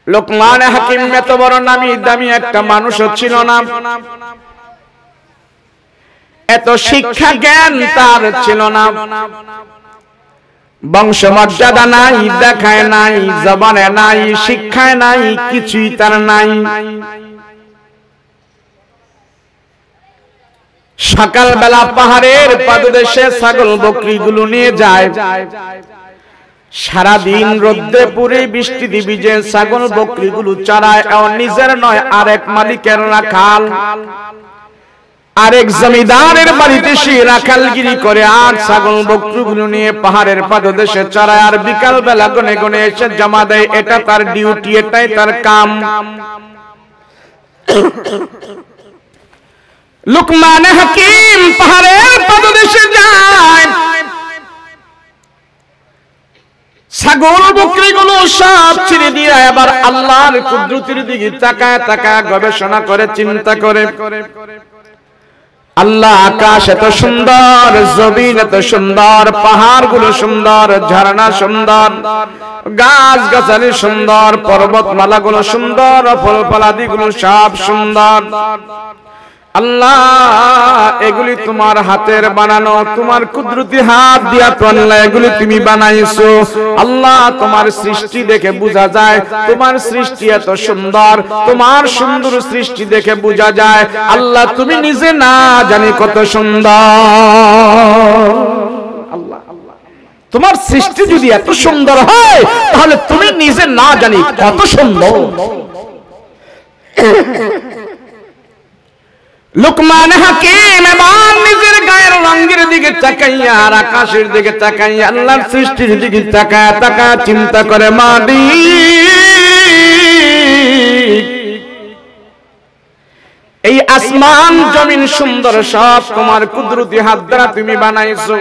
লোকমান হাকিম এত বড় নামি দামি একটা মানুষও ছিল না, এত শিক্ষা জ্ঞান তার ছিল না, বংশমর্যাদা নাই, দেখায় নাই, জবানে নাই, শিক্ষায় নাই, কিছুই তার নাই। সকালবেলা পাহাড়ের পাদদেশে ছাগল বকরিগুলো নিয়ে যায়, সারাদিন রোদ্রে পুড়ে বৃষ্টিতে ভিজে ছাগল বকরিগুলো চড়ায়। নিজের নয়, আরেক মালিকের রাখাল, আরেক জমিদারের বাড়িতে সে রাখালগিরি করে আর ছাগল বকরিগুলো নিয়ে পাহাড়ের পাদদেশে চড়ায়। আর বিকাল বেলা গনে গনে এসে জমা দেয়। এটা তার ডিউটি, এটাই তার কাম। লোকমান হাকিম পাহাড়ের পাদদেশে যায়, ছাগল বকরিগুলো সব ছেড়ে দিয়ে আবার আল্লাহর কুদরতের দিকে তাকায় তাকায় গবেষণা করে, চিন্তা করে। আল্লাহ আকাশ এত সুন্দর, জমিন এত সুন্দর, পাহাড়গুলো সুন্দর, ঝর্ণা সুন্দর, গাছ গাছালি সুন্দর, পর্বতমালাগুলো সুন্দর, ফলফলাদিগুলো সব সুন্দর। আল্লাহ এগুলি তোমার হাতের বানানো, তোমার কুদরতি হাত দিয়া তো আল্লাহ এগুলি তুমি বানাইছো। আল্লাহ তোমার সৃষ্টি দেখে বোঝা যায় তোমার সৃষ্টি এত সুন্দর, তোমার সুন্দর সৃষ্টি দেখে বোঝা যায় আল্লাহ তুমি নিজে না জানি কত সুন্দর। আল্লাহ তোমার সৃষ্টি যদি এত সুন্দর হয় তাহলে তুমি নিজে না জানি কত সুন্দর। লোকমান হাকিম এবার নিজের গায়ের রঙের দিকে তাকাইয়া আর আকাশের দিকে তাকাইয়া আল্লাহর সৃষ্টির দিকে তাকায় তাকায় চিন্তা করে, মালিক এই আসমান জমিন সুন্দর সব তোমার কুদরতি হাত দ্বারা তুমি বানাইছো,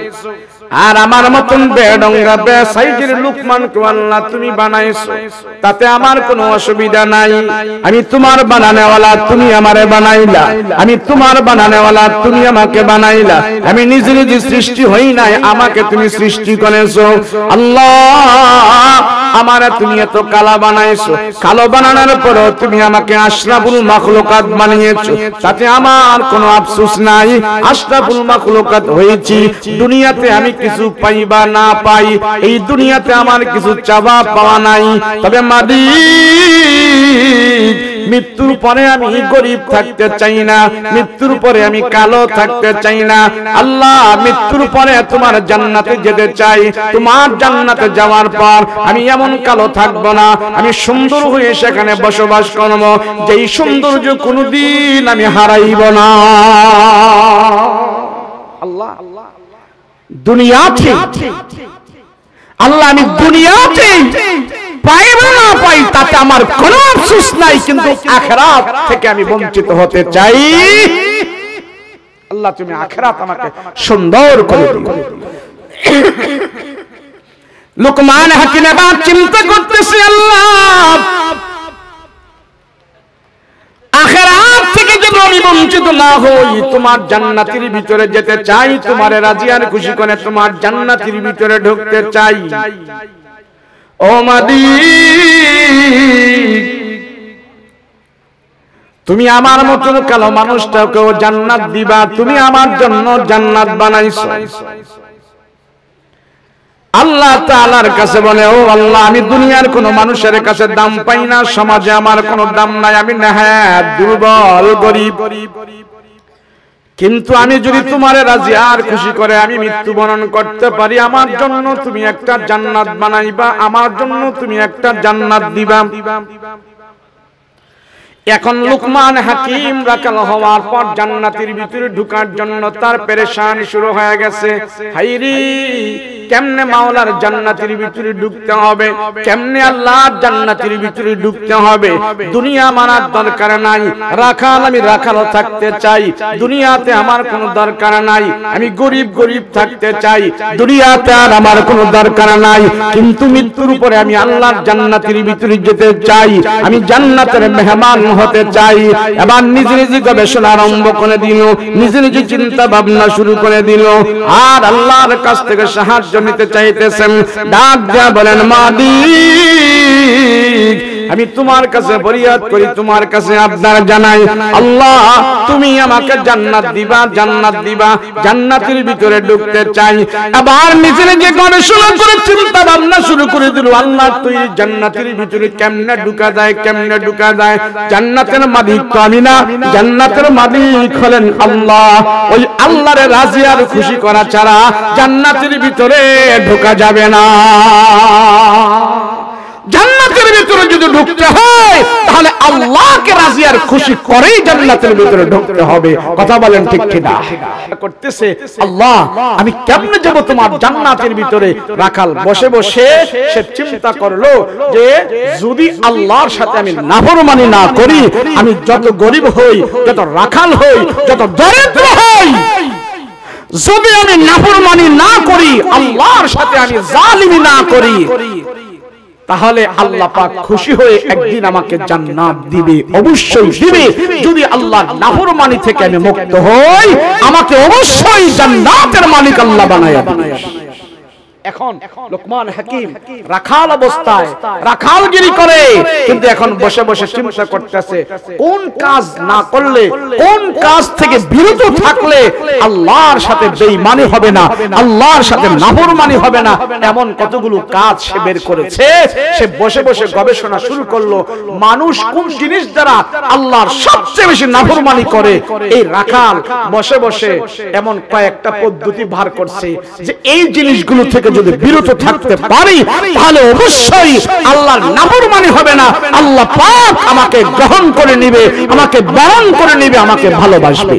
আর আমার মতন বেডঙ্গা বে সাইজের লোকমানকে আল্লাহ তুমি বানাইছো, তাতে আমার কোনো অসুবিধা নাই। আমি তোমার বানানেওয়ালা, তুমি আমারে বানাইলা, আমি তোমার বানানেওয়ালা, তুমি আমাকে বানাইলা, আমি নিজে নিজে সৃষ্টি হই নাই, আমাকে তুমি সৃষ্টি করেছো। আল্লাহ আমারে তুমি এত কালো বানাইছো, কালো বানানোর পরও তুমি আমাকে আশরাফুল মাখলুকাত বানিয়েছো, তাতে আমার কোনো আফসোস নাই। আশরাফুল মাখলুকাত হয়েছি, দুনিয়াতে আমি কিছু পাই বা না পাই, এই দুনিয়াতে আমার কিছু চাওয়া পাওয়া নাই। তবে মালিক মৃত্যুর পরে আমি গরিব থাকতে চাই না, মৃত্যুর পরে আমি কালো থাকতে চাই না। আল্লাহ মৃত্যুর পরে তোমার জান্নাতে যেতে চাই, তোমার জান্নাতে যাওয়ার পর আমি এমন কালো থাকবো না, আমি সুন্দর হয়ে সেখানে বসবাস করব, যেই সৌন্দর্য কোনোদিন আমি হারাইব না। আল্লাহ দুনিয়াতে আল্লাহ আমি দুনিয়াতে পাই বা না পাই তাতে আমার কোনো আফসোস নাই, কিন্তু আখিরাত থেকে আমি বঞ্চিত হতে চাই। আল্লাহ তুমি আখিরাত আমাকে সুন্দর করে দিও। লোকমান হাকিম এবার চিন্তা করতেছে, আল্লাহ আখিরাত থেকে যেন আমি বঞ্চিত না হই, তোমার জান্নাতের ভিতরে যেতে চাই, তোমার রাজি আর খুশি করে তোমার জান্নাতের ভিতরে ঢুকতে চাই। ও মালিক তুমি আমার মতন কালো মানুষটাকেও জান্নাত দিবা, তুমি আমার জন্য জান্নাত বানাইছো। আল্লাহ তাআলার কাছে বলে, ও আল্লাহ আমি দুনিয়ার কোন মানুষের কাছে দাম পাই না, সমাজে আমার কোনো দাম নাই, আমি নেহাত দুর্বল গরীব, কিন্তু আমি যদি তোমার রাজি আর খুশি করে আমি মৃত্যুবরণ করতে পারি, আমার জন্য তুমি একটা জান্নাত বানাইবা, আমার জন্য তুমি একটা জান্নাত দিবা। এখন লোকমান হাকিম রাখাল হওয়ার পর জান্নাতের ভিতরে ঢোকার জন্য তার পেরেশানি শুরু হয়ে গেছে। হাইরে কেমনে মাওলার জান্নাতের ভিতরে ঢুকতে হবে, কেমনে আল্লাহর জান্নাতের ভিতরে ঢুকতে হবে। দুনিয়া মানার দরকার নাই, রাখাল আমি রাখাল থাকতে চাই, দুনিয়াতে আমার কোনো দরকার নাই, আমি গরিব গরিব থাকতে চাই, দুনিয়াতে আর আমার কোনো দরকার নাই, কিন্তু মৃত্যুর পরে আমি আল্লাহর জান্নাতের ভিতরে যেতে চাই, আমি জান্নাতের মেহমান হতে চাই। এবার নিজে নিজে গবেষণা আরম্ভ করে দিল, নিজে নিজে চিন্তা ভাবনা শুরু করে দিল, আর আল্লাহর কাছ থেকে সাহায্য নিতে চাইতেছেন। ডাক দিয়া বলেন, মালিক আমি তোমার কাছে ফরিয়াদ করি, তোমার কাছে আবদার জানাই, আল্লাহ তুমি আমাকে জান্নাত দিবা, জান্নাত দিবা, জান্নাতের ভিতরে ঢুকতে চাই। আবার নিজে নিজে গবেষণা করে চিন্তা ভাবনা শুরু করে দিল, আল্লাহ তুই জান্নাতের ভিতরে কেমনে ঢুকা যায়, কেমনে ঢুকা যায়? জান্নাতের মালিক তো আমি না, জান্নাতের মালিক হলেন আল্লাহ। ওই আল্লাহরে রাজি আর খুশি করা ছাড়া জান্নাতের ভিতরে ঢোকা যাবে না। জান্নাতের ভিতরে যদি ঢুকতে হয় তাহলে আল্লাহকে রাজি আর খুশি করেই জান্নাতের ভিতরে ঢুকতে হবে। কথা বলেন ঠিক কি না? করতেছে আল্লাহ আমি কেমনে যাব তোমার জান্নাতের ভিতরে? রাখাল বসে বসে সে চিন্তা করলো যে যদি আল্লাহর সাথে আমি নাফরমানি না করি, আমি যত গরিব হই, যত রাখাল হই, যত দরিদ্র হই, যদি আমি নাফরমানি না করি, আল্লাহর সাথে আমি জালিমি না করি, তাহলে আল্লাহ পাক খুশি হয়ে একদিন আমাকে জান্নাত দিবে, অবশ্যই দিবে। যদি আল্লাহর নাফরমানি থেকে আমি মুক্ত হই, আমাকে অবশ্যই জান্নাতের মালিক আল্লাহ বানায়া দিবে। এখন লোকমান হাকিম রাখাল অবস্থায় রাখালগিরি করে, কিন্তু এখন বসে বসে চিন্তা করতেছে কোন কাজ না করলে, কোন কাজ থেকে বিরত থাকলে আল্লাহর সাথে বেঈমানি হবে না, আল্লাহর সাথে নাফরমানি হবে না। এমন কতগুলো কাজ সে বের করেছে। সে বসে বসে গবেষণা শুরু করলো, মানুষ কোন জিনিস দ্বারা আল্লাহর সবচেয়ে বেশি নাফরমানি করে। এই রাখাল বসে বসে এমন কয়েকটা পদ্ধতি বার করছে যে এই জিনিসগুলো থেকে যদি বিরত থাকতে পারি তাহলে অবশ্যই আল্লাহর নাফরমানি হবে না, আল্লাহ পাক আমাকে গ্রহণ করে নেবে, আমাকে বরণ করে নেবে, আমাকে ভালোবাসবে।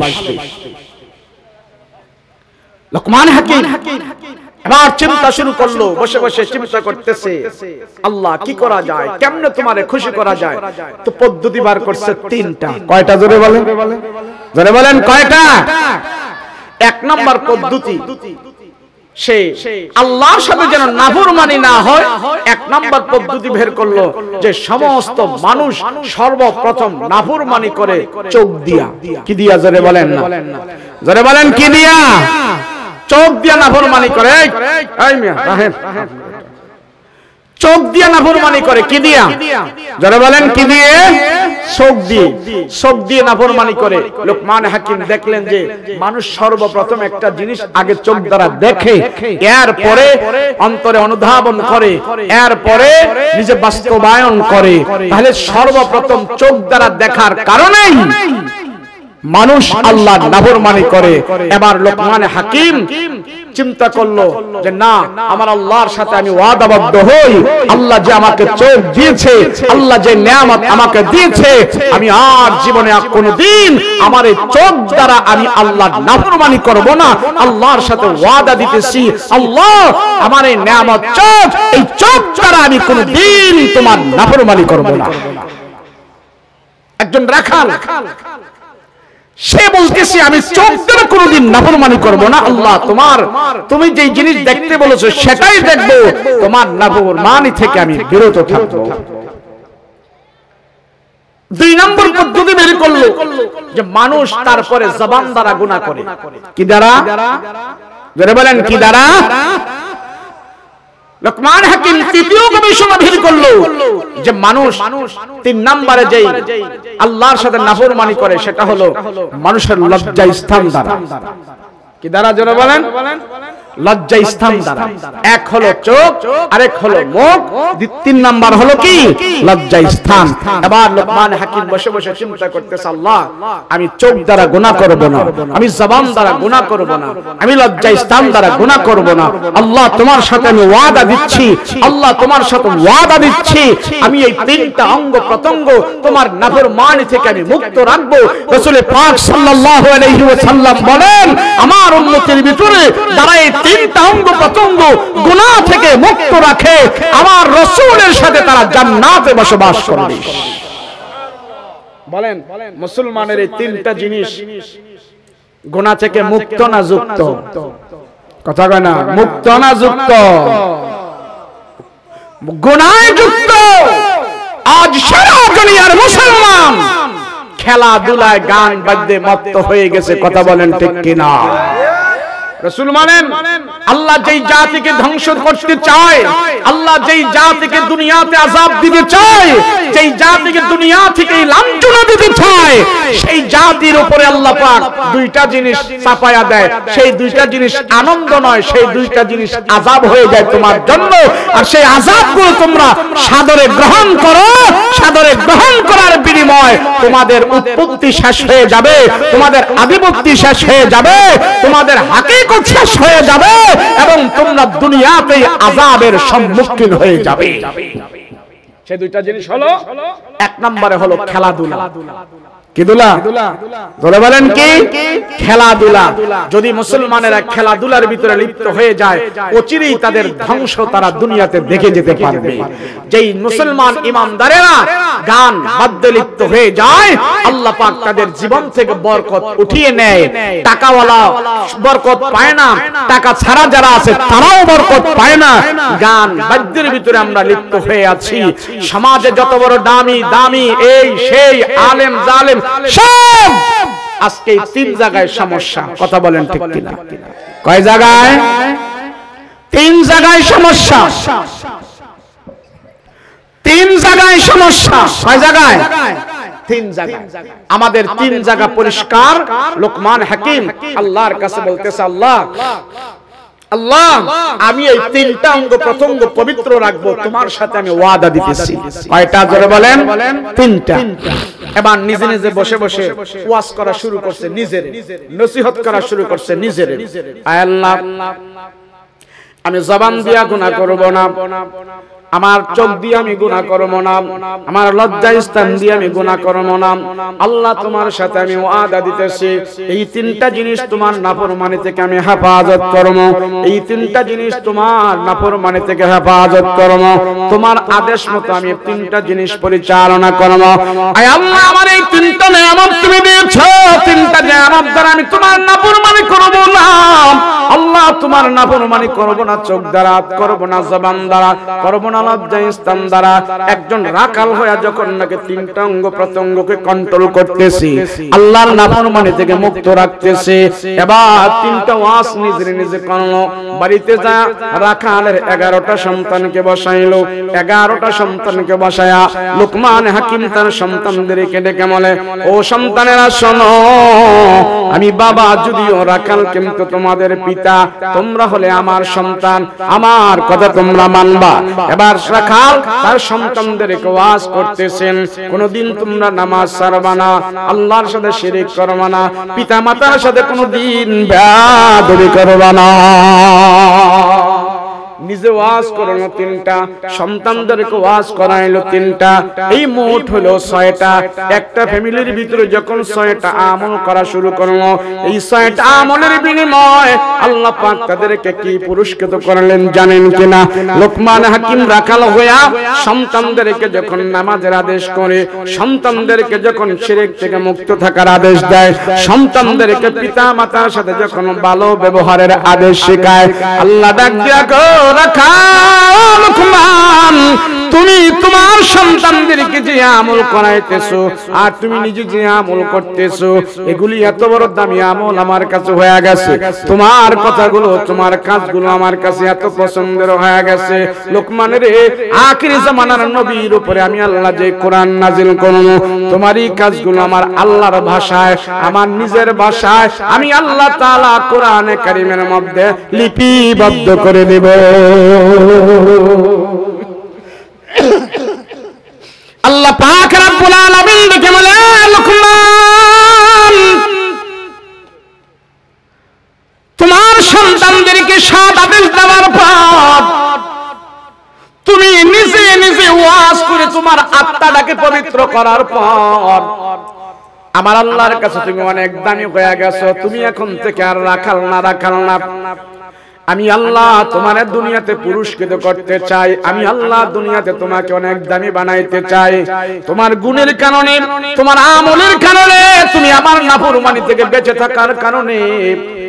লোকমান হাকিম এবার চিন্তা শুরু করলো, বসে বসে চিন্তা করতেছে আল্লাহ কি করা যায়, কেমনে তোমারে খুশি করা যায়। তো পদ্ধতি বার করছে তিনটা। কয়টা জোরে বলেন, জোরে বলেন কয়টা? এক নাম্বার পদ্ধতি, সে আল্লাহর সাথে যেন নাফরমানি না হয়, এক নাম্বার পদ্ধতি বের করলো যে সমস্ত মানুষ সর্বপ্রথম নাফরমানি করে চোখ দিয়া। কি দিয়া? জোরে বলেন না, জোরে বলেন কি দিয়া? চোখ দিয়া নাফরমানি করে। এই মিয়া রাহেন, চোখ দিয়া নাফরমানি করে। কি দিয়া? যারা বলেন কি দিয়ে? চোখ দিয়ে। চোখ দিয়ে নাফরমানি করে। লোকমান হাকিম দেখলেন যে মানুষ সর্বপ্রথম একটা জিনিস আগে চোখ দ্বারা দেখে, এরপরে অন্তরে অনুধাবন করে, এরপরে নিজে বাস্তবায়ন করে। তাহলে সর্বপ্রথম চোখ দ্বারা দেখার কারণেই মানুষ আল্লাহর নাফরমানি করে। এবার লোকমান হাকিম চিন্তা করলো যে না, আমার আল্লাহর সাথে আমি ওয়াদাবদ্ধ হই, আল্লাহ যে আমাকে চোখ দিয়েছে, আল্লাহ যে নিয়ামত আমাকে দিয়েছে, আমি আর জীবনে কোনোদিন আমার এই চোখ দ্বারা আমি আল্লাহর নাফরমানি করব না। আল্লাহর সাথে ওয়াদা দিতেছি, আল্লাহ আমার এই নিয়ামত চোখ, এই চোখ দ্বারা আমি কোনোদিন তোমার নাফরমানি করব না। একজন রাখাল সে বলতেছে আমি চোখ দ্বারা কোনোদিন নাফরমানি করব না। আল্লাহ তুমি যেই জিনিস দেখতে বলেছো সেটাই দেখবো, তোমার নাফরমানি থেকে আমি বিরত থাকবো। দুই নম্বর পদ্ধতি বের করলো যে মানুষ তারপরে জবান দ্বারা গুনাহ করে। কি দ্বারা? যারা বলেন কি দ্বারা? লোকমান হাকিম তৃতীয় গবেষণা বের করলো যে মানুষ তিন নম্বরে যেই আল্লাহর সাথে নাফরমানি করে সেটা হলো মানুষের লজ্জা স্থান দ্বারা। কি দ্বারা? যারা বলেন লজ্জা স্থান দ্বারা। এক হলো চোখ, আরেক হলো মুখ, তিন নাম্বার হলো কি? লজ্জা স্থান। এবার লোকমান হাকিম বসে বসে চিন্তা করতেছে, আল্লাহ আমি চোখ দ্বারা গুনাহ করব না, আমি জবান দ্বারা গুনাহ করব না, আমি লজ্জা স্থান দ্বারা গুনাহ করব না। আল্লাহ তোমার সাথে আমি ওয়াদা দিচ্ছি, আল্লাহ তোমার সাথে ওয়াদা দিচ্ছি, আমি এই তিনটা অঙ্গ প্রত্যঙ্গ তোমার নাফরমানি থেকে আমি মুক্ত রাখবো। রাসূল পাক সাল্লাল্লাহু আলাইহি ওয়াসাল্লাম বলেন, আমার উম্মতের ভিতরে যারা এই তিনটা অঙ্গ প্রত্যঙ্গ গুনাহ থেকে মুক্ত রাখে, আমার রাসূলের সাথে তারা জান্নাতে বসবাস করবে। বলেন মুসলমানের এই তিনটা জিনিস গুনাহ থেকে মুক্ত না যুক্ত? কথা কয় না, মুক্ত না যুক্ত? গুনাহে যুক্ত। আজ সারা দুনিয়ার মুসলমান খেলাধুলায় গান বাদ্যে মত্ত হয়ে গেছে। কথা বলেন ঠিক কিনা? রাসূল মানেন আল্লাহ যেই জাতিকে ধ্বংস করতে চায়, আল্লাহ যেই জাতিকে দুনিয়াতে আযাব দিতে চায়, যেই জাতিকে দুনিয়া থেকে লাঞ্ছনা দিতে চায়, সেই জাতির উপরে আল্লাহ পাক দুইটা জিনিস চাপায়া দেয়। সেই দুইটা জিনিস আনন্দ নয়, সেই দুইটা জিনিস আযাব হয়ে যায় তোমার জন্য। আর সেই আযাবগুলো তোমরা সাদরে গ্রহণ করো। সাদরে গ্রহণ করার বিনিময়ে তোমাদের উৎপত্তি শেষ হয়ে যাবে, তোমাদের আদিপত্তি শেষ হয়ে যাবে, তোমাদের হাকিকত শেষ হয়ে যাবে এবং তোমরা দুনিয়াতেই আযাবের সম্মুখীন হয়ে যাবে। সেই দুইটা জিনিস হলো, এক নম্বরে হলো খেলাধুলা। কি দুলা? ধরে বলেন কি? খেলাধুলা। যদি মুসলমানেরা খেলাধুলার ভিতরে লিপ্ত হয়ে যায়, অচিরেই তাদের ধ্বংস তারা দুনিয়াতে দেখে যেতে পারবে। যেই মুসলমান ইমানদারেরা গান বাদ্যে লিপ্ত হয়ে যায়, আল্লাহ পাক তাদের জীবন থেকে বরকত উঠিয়ে নেয়। টাকাওয়ালা বরকত পায় না, টাকা ছাড়া যারা আছে তারাও বরকত পায় না। গান বাদ্যের ভিতরে আমরা লিপ্ত হয়ে আছি। সমাজে যত বড় দামি দামি এই সেই আলেম জালেম সব আজকে তিন জায়গায় সমস্যা। কথা বলেন ঠিক কিনা? কয় জায়গায়? তিন জায়গায় সমস্যা। তিন জায়গায় সমস্যা। কয় জায়গায়? তিন জায়গায়। আমাদের তিন জায়গা পরিষ্কার। লোকমান হাকিম আল্লাহর কাছে বলতেছে, আল্লাহ আল্লাহ আমি এই তিনটা অঙ্গ প্রত্যঙ্গ পবিত্র রাখবো, তোমার সাথে আমি ওয়াদা দিতেছি। কয়টা জোরে বলেন? তিনটা। এবার নিজে নিজে বসে বসে ওয়াজ করা শুরু করছে, নিজের নসিহত করা শুরু করছে নিজের। আল্লাহ আমি জবান দিয়া গুনাহ করব না, আমার চোখ দিয়ে আমি গুনাহ করব না, আমার লজ্জা স্থান দিয়ে আমি গুনাহ করব না। আল্লাহ তোমার সাথে আমি ওয়াদা দিতেছি, এই তিনটা জিনিস তোমার নাফরমানি থেকে আমি হেফাজত করব। এই তিনটা জিনিস তোমার নাফরমানি থেকে হেফাজত করব। তোমার আদেশ মতো আমি তিনটা জিনিস পরিচালনা করব। আয় আল্লাহ আমার এই তিনটা নিয়ামত তুমি দিয়েছো, তিনটা নিয়ামত দ্বারা আমি তোমার নাফরমানি করব না। আল্লাহ তোমার নাফরমানি করব না চোখ দ্বারা, করব না জবান দ্বারা, করব না লজ্জা স্থান দ্বারা। একজন রাখাল হয়ে যখন নাকি তিনটা অঙ্গ প্রত্যঙ্গকে কন্ট্রোল করতেছি, আল্লাহর নাফরমানি থেকে মুক্ত রাখতেছে, এবার তিনটা ওয়াজ নিজে নিজে করলো। বাড়িতে যা রাখালের 11টা সন্তানকে বসাইলো, 11টা সন্তানকে বসায়া লোকমান হাকিম তার সন্তানদেরকে ডেকে বলে, ও সন্তানেরা শোনো, আমি বাবা যদিও রাখাল কিন্তু তোমাদের পিতা, তোমরা হলে আমার সন্তান, আমার কথা তোমরা মানবা। এবার রাখাল তার সন্তানদেরকে ওয়াজ করতেছেন, কোনদিন তোমরা নামাজ ছাড়বা না, আল্লাহর সাথে শিরক করবা না, পিতা মাতার সাথে কোনদিন বেয়াদবি করবা না। নিজে ওয়াজ করানো তিনটা, সন্তানদেরকে ওয়াজ করাইলো তিনটা, এই মোট হলো 6টা। একটা ফ্যামিলির ভিতরে যখন 6টা আমল করা শুরু করলো, এই 6টা আমলের বিনিময়ে আল্লাহ পাক তাদেরকে কি পুরস্কৃত করলেন জানেন কিনা? লোকমান হাকিম রাখাল হইয়া সন্তানদেরকে যখন নামাজের আদেশ করে, সন্তানদেরকে যখন শিরক থেকে মুক্ত থাকার আদেশ দেয়, সন্তানদেরকে পিতা মাতার সাথে যখন ভালো ব্যবহারের আদেশ শেখায়, আল্লাহ ডাক দিয়া রাখাল লোকমান, তুমি তোমার সন্তানদেরকে যে আমল করাইতেছো আর তুমি নিজে যে আমল করতেছো, এগুলি এত বড় দামি আমল আমার কাছে হয়ে গেছে। তোমার কথাগুলো, তোমার কাজগুলো আমার কাছে এত পছন্দের হয়ে গেছে। লোকমানের আখিরি জামানার নবীর উপরে আমি আল্লাহ যে কোরআন নাজিল করব, তোমারই কাজগুলো আমার আল্লাহর ভাষায়, আমার নিজের ভাষায় আমি আল্লাহ তাআলা কোরআনে কারীমের মধ্যে লিপিবদ্ধ করে দেব। আল্লাহ পাক রব্বুল আলামিন দেখে বলে, লোকমান তোমার সন্তানদেরকে 7 আদেশ দেওয়ার পর তুমি নিজে নিজে ওয়াজ করে তোমার আত্মাটাকে পবিত্র করার পর আমার আল্লাহর কাছে তুমি অনেক দামি হয়ে গেছো। তুমি এখন থেকে আর রাখাল না, রাখাল না। আমি আল্লাহ তোমার দুনিয়াতে পুরস্কৃত করতে চাই। আমি আল্লাহ দুনিয়াতে তোমাকে অনেক দামি বানাইতে চাই। তোমার গুণের কারণে, তোমার আমলের কারণে, তুমি আমার নাফরমানি থেকে বেঁচে থাকার কারণে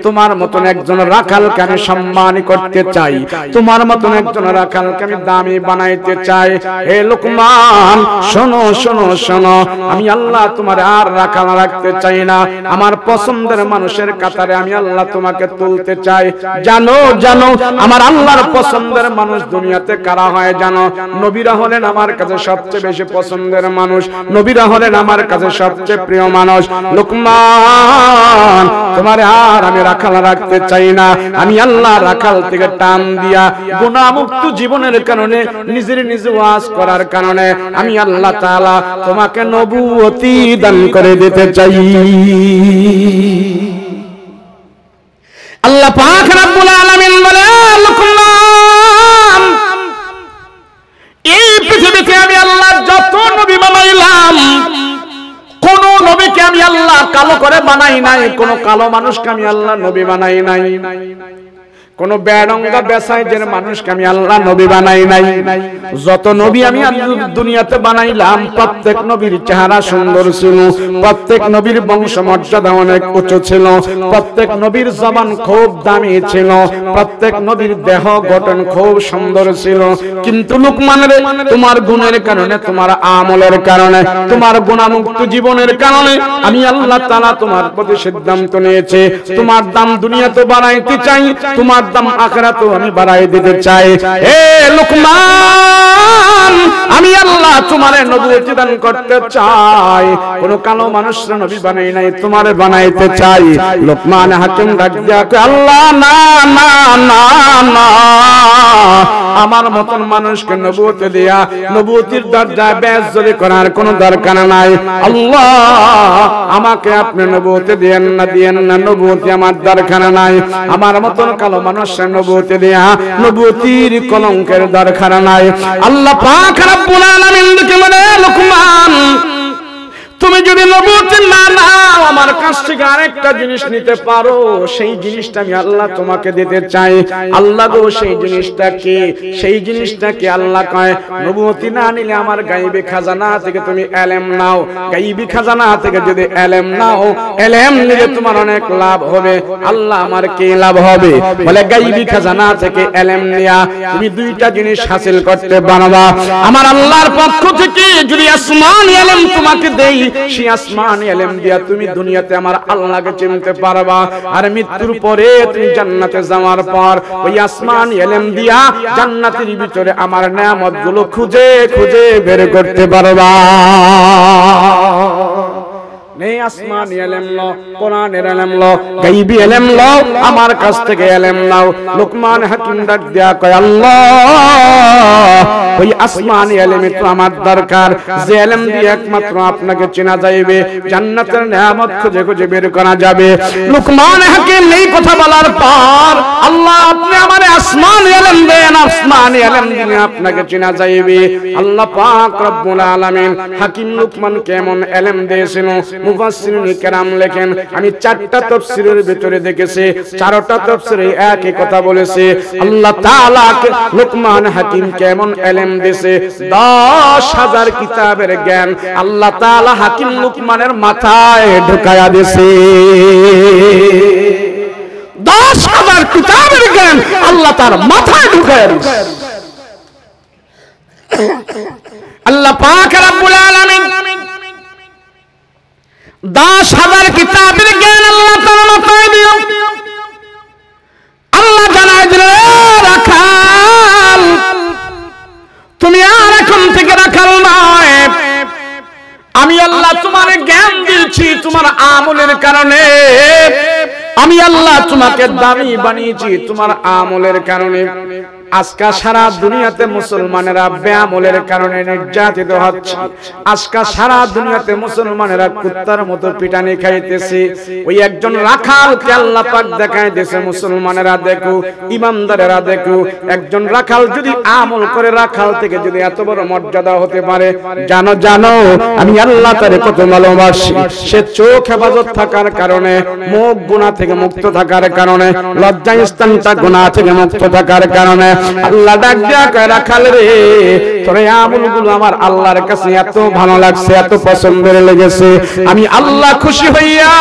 তোমার মতন একজন রাখালকে আমি সম্মান করতে চাই, তোমার মতন একজন রাখালকে আমি দামি বানাইতে চাই। হে লোকমান শোনো শোনো শোনো, আমি আল্লাহ তোমার আর রাখাল রাখতে চাই না, আমার পছন্দের মানুষের কাতারে আমি আল্লাহ তোমাকে তুলতে চাই। জানো জানো আমার আল্লাহর পছন্দের মানুষ দুনিয়াতে কারা হয় জানো? নবীরা হলেন আমার কাছে সবচেয়ে বেশি পছন্দের মানুষ, নবীরা হলেন আমার কাছে সবচেয়ে প্রিয় মানুষ। লোকমান তোমার আর আমি রাখাল রাখতে চাই না, আমি আল্লাহ রাখাল থেকে টান দিয়া গুনাহমুক্ত জীবনের কারণে নিজের নিজে ওয়াজ করার কারণে আমি আল্লাহ তাআলা তোমাকে নবুয়তি দান করে দিতে চাই। আল্লাহ পাক রব্বুল আলামিন বলে, লোকমান এই পৃথিবীতে আমি আল্লাহ যত নবী বানাইলাম, কোন নবীকে আমি আল্লাহ কালো করে বানাই নাই, কোন কালো মানুষকে আমি আল্লাহ নবী বানাই নাই, কোন বেরঙ্গা বেসাইজের মানুষকে আমি আল্লাহ নবী বানাই নাই। যত নবী আমি দুনিয়াতে বানাইলাম প্রত্যেক নবীর চেহারা সুন্দর ছিল, প্রত্যেক নবীর বংশমর্যাদা অনেক উঁচু ছিল, প্রত্যেক নবীর জবান খুব দামি ছিল, প্রত্যেক নবীর দেহ গঠন খুব সুন্দর ছিল। কিন্তু লোকমানের তোমার গুণের কারণে, তোমার আমলের কারণে, তোমার গুণামুক্ত জীবনের কারণে আমি আল্লাহ তাআলা তোমার প্রতি সিদ্ধান্ত নিয়েছে, তোমার দাম দুনিয়াতে বাড়াইতে চাই, তোমার দাম আখিরাতেও আমি বাড়াই দিতে চাই। হে লোকমান আমি আল্লাহ তোমারে নবুয়ত দান করতে চাই, কোন কালো মানুষের নবী বানাই নাই, তোমারে বানাইতে চাই। লোকমান হাকিম ডাক দিয়া কয়, আল্লাহ না না না না, আমার মতন মানুষকে নবুয়ত দিয়া নবুয়তির দরজা বেজ্জতি করার কোনো দরকার নাই। আল্লাহ আমাকে আপনি নবুয়ত দেন না, দেন না, নবুয়তি আমার দরকার নাই। আমার মতন কালো মানুষের নবুয়ত দিয়া নবুয়তির কলঙ্কের দরকার নাই। আল্লাহ পাক রব্বুল আলামিন দেখে বলে, লোকমান তুমি যদি নবুয়ত না নাও, আমার কাছ থেকে আরেকটা জিনিস নিতে পারো, সেই জিনিসটা আমি আল্লাহ তোমাকে দিতে চাই। আল্লাহ গো সেই জিনিসটা কি? সেই জিনিসটা কি? আল্লাহ কয়, নবুয়ত না নিলে আমার গায়বী খাজানা থেকে তুমি ইলম নাও, গায়বী খাজানা থেকে যদি ইলম নাও, ইলম নিলে তোমার অনেক লাভ হবে। আল্লাহ আমার কি লাভ হবে? বলে গায়বী খাজানা থেকে ইলম নিয়া তুমি দুইটা জিনিস হাসিল করতে পারবা। আমার আল্লাহর পক্ষ থেকে যদি আসমানি ইলম তোমাকে দেই, সেই আসমানি ইলম দিয়া তুমি দুনিয়াতে আমার আল্লাহকে চিনতে পারবা, আর মৃত্যুর পরে তুমি জান্নাতে যাওয়ার পর ওই আসমানি ইলম দিয়া জান্নাতের ভিতরে আমার নিয়ামতগুলো খুঁজে খুঁজে বের করতে পারবা। নেই আসমানি ইলম লো, কোরআনের ইলম লো, গায়বী ইলম লো, আমার কাছ থেকে ইলম নাও। লোকমান হাকিম ডাক দেয়া কয়, আল্লাহ ওই আসমানি ইলমে তো আমার দরকার, যে ইলম দিয়ে একমাত্র আপনাকে চেনা যাবে, জান্নাতের নিয়ামত খুঁজে খুঁজে বের করা যাবে। লোকমান হাকিম এই কথা বলার পর, আল্লাহ আপনি আমারে আসমানি ইলম দেন, আসমানি ইলম দিলে আপনাকে চেনা যাবে। আল্লাহ পাক রব্বুল আলামিন হাকিম লোকমান কেমন ইলম দিয়েছেন, মুফাসসিরিন কেরাম লেখেন, আমি 4টা তাফসীরের ভিতরে দেখেছি, 4টা তাফসীরে একই কথা বলেছে। আল্লাহ তাআলা লোকমান হাকিম কেমন ইলম দিয়েছে, 10,000 কিতাবের জ্ঞান আল্লাহ তাআলা হাকিম লোকমানের মাথায় ঢুকায়া দিয়েছে। 10,000 কিতাবের জ্ঞান আল্লাহ তার মাথায় ঢুকায়া দিয়েছে। আল্লাহ পাক রব্বুল আলামিন 10,000 কিতাবের জ্ঞান আল্লাহ তাআলা মাথায় দিও। আল্লাহ জানায় দিল, রাখাল তুমি আর এখন থেকে রাখাল নয়, আমি আল্লাহ তোমার জ্ঞান দিয়েছি তোমার আমলের কারণে, আমি আল্লাহ তোমাকে দামি বানিয়েছি তোমার আমলের কারণে। আজকে সারা দুনিয়াতে মুসলমানেরা বেআমলের কারণে নির্যাতিত হচ্ছে, আজকে সারা দুনিয়াতে মুসলমানেরা কুত্তার মতো পিটানি খাইতেছে। ওই একজন রাখালকে আল্লাহ পাক দেখায় দিয়েছে, মুসলমানেরা দেখো, ইমানদারেরা দেখো, একজন রাখাল যদি আমল করে, রাখাল থেকে যদি এত বড় মর্যাদা হতে পারে, জানো জানো আমি আল্লাহ তারে কত ভালোবাসি। সে চোখ হেফাজত থাকার কারণে, মুখ গুনাহ থেকে মুক্ত থাকার কারণে, লজ্জা স্থানটা গুনাহ থেকে মুক্ত থাকার কারণে আল্লাহ ডাক দিয়া কয় রাখাল রে তোর এই আমলগুলো আমার আল্লাহর কাছে এত ভালো লাগছে, এত পছন্দের লেগেছে, আমি আল্লাহ খুশি হইয়া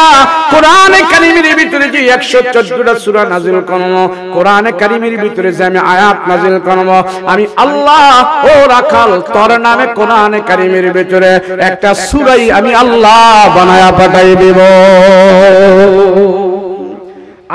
কোরআনে কারীমের ভিতরে যে 114টা সূরা নাযিল করব, কোরআনে কারীমের ভিতরে যে আমি আয়াত নাযিল করব, আমি আল্লাহ ও রাখাল তোর নামে কোরআনে কারীমের ভিতরে একটা সূরাই আমি আল্লাহ বানায়া পাঠাই দেব।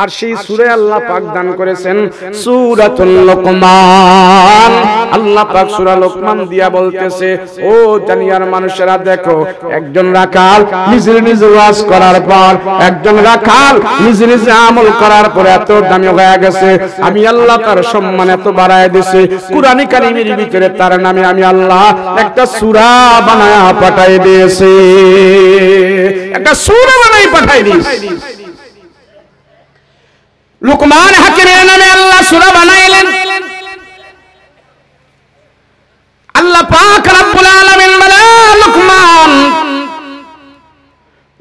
আর সেই সূরা আল্লাহ পাক দান করেছেন সূরাতুল লোকমান। আল্লাহ পাক সূরা লোকমান দিয়া বলতেছে, ও দুনিয়ার মানুষেরা দেখো, একজন রাখাল নিজে নিজে ওয়াজ করার পর, একজন রাখাল নিজে নিজে আমল করার পর এত দামি হয়ে গেছে, আমি আল্লাহ তার সম্মান এত বাড়ায় দিয়েছি, কুরআন কারীমের ভিতরে তার নামে আমি আল্লাহ একটা সূরা বানায়া পাঠাই দিয়েছি, একটা সূরা বানাই পাঠাই দিয়েছি। লুকমান হাকিমের নামে আল্লাহ সূরা বানাইলেন। আল্লাহ পাক রব্বুল আলামিন বলে, লুকমান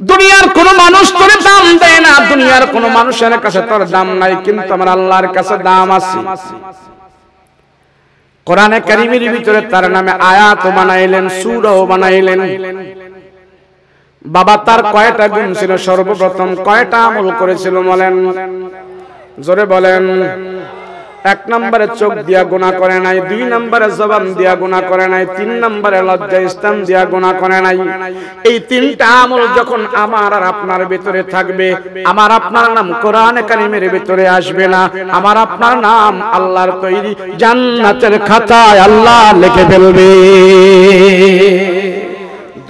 দুনিয়ার কোন মানুষ তোর দাম দেয় না, দুনিয়ার কোন মানুষের কাছে তোর দাম নাই, কিন্তু আমার আল্লাহর কাছে দাম আছে। কোরআনে কারীমের ভিতরে তার নামে আয়াতও বানাইলেন, সূরাও বানাইলেন। বাবা তার কয়টা গুণ ছিল? সর্বপ্রথম কয়টা আমল করেছিল বলেন? জোরে বলেন। 1 নম্বরে চোখ দিয়া গুনাহ করে নাই, 2 নম্বরে জবান দিয়া গুনাহ করে নাই, 3 নম্বরে লজ্জা স্থান দিয়া গুনাহ করে নাই। এই 3টা আমল যখন আমার আর আপনার ভিতরে থাকবে, আমার আপনার নাম কোরআনে কারীমের ভিতরে আসবে না, আমার আপনার নাম আল্লাহর তৈরি জান্নাতের খাতায় আল্লাহ লিখে ফেলবে।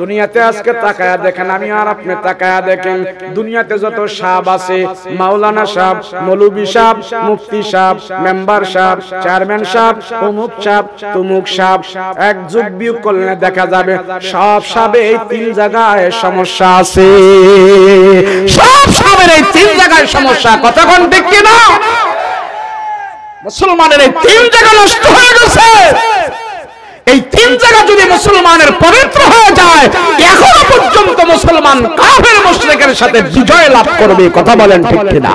দুনিয়াতে আজকে তাকায়া দেখেন, আমি আর আপনি তাকায়া দেখেন, দুনিয়াতে যত সাহেব আছে, মাওলানা সাহেব, মৌলভী সাহেব, মুফতি সাহেব, মেম্বার সাহেব, চেয়ারম্যান সাহেব, অমুক সাহেব, তমুক সাহেব, এক যুগ বিয়োগ করলে দেখা যাবে সব সাহেবের এই 3 জায়গায় সমস্যা আছে, সব সাহেবের এই 3 জায়গায় সমস্যা। কথা কোন ঠিক কি না? মুসলমানের এই 3 জায়গা নষ্ট হয়ে গেছে। এই 3 জায়গা যদি মুসলমানের পবিত্র হয়ে যায়, এখনো পর্যন্ত মুসলমান কাফের মুশরিকের সাথে বিজয় লাভ করবে। কথা বলেন ঠিক কি না?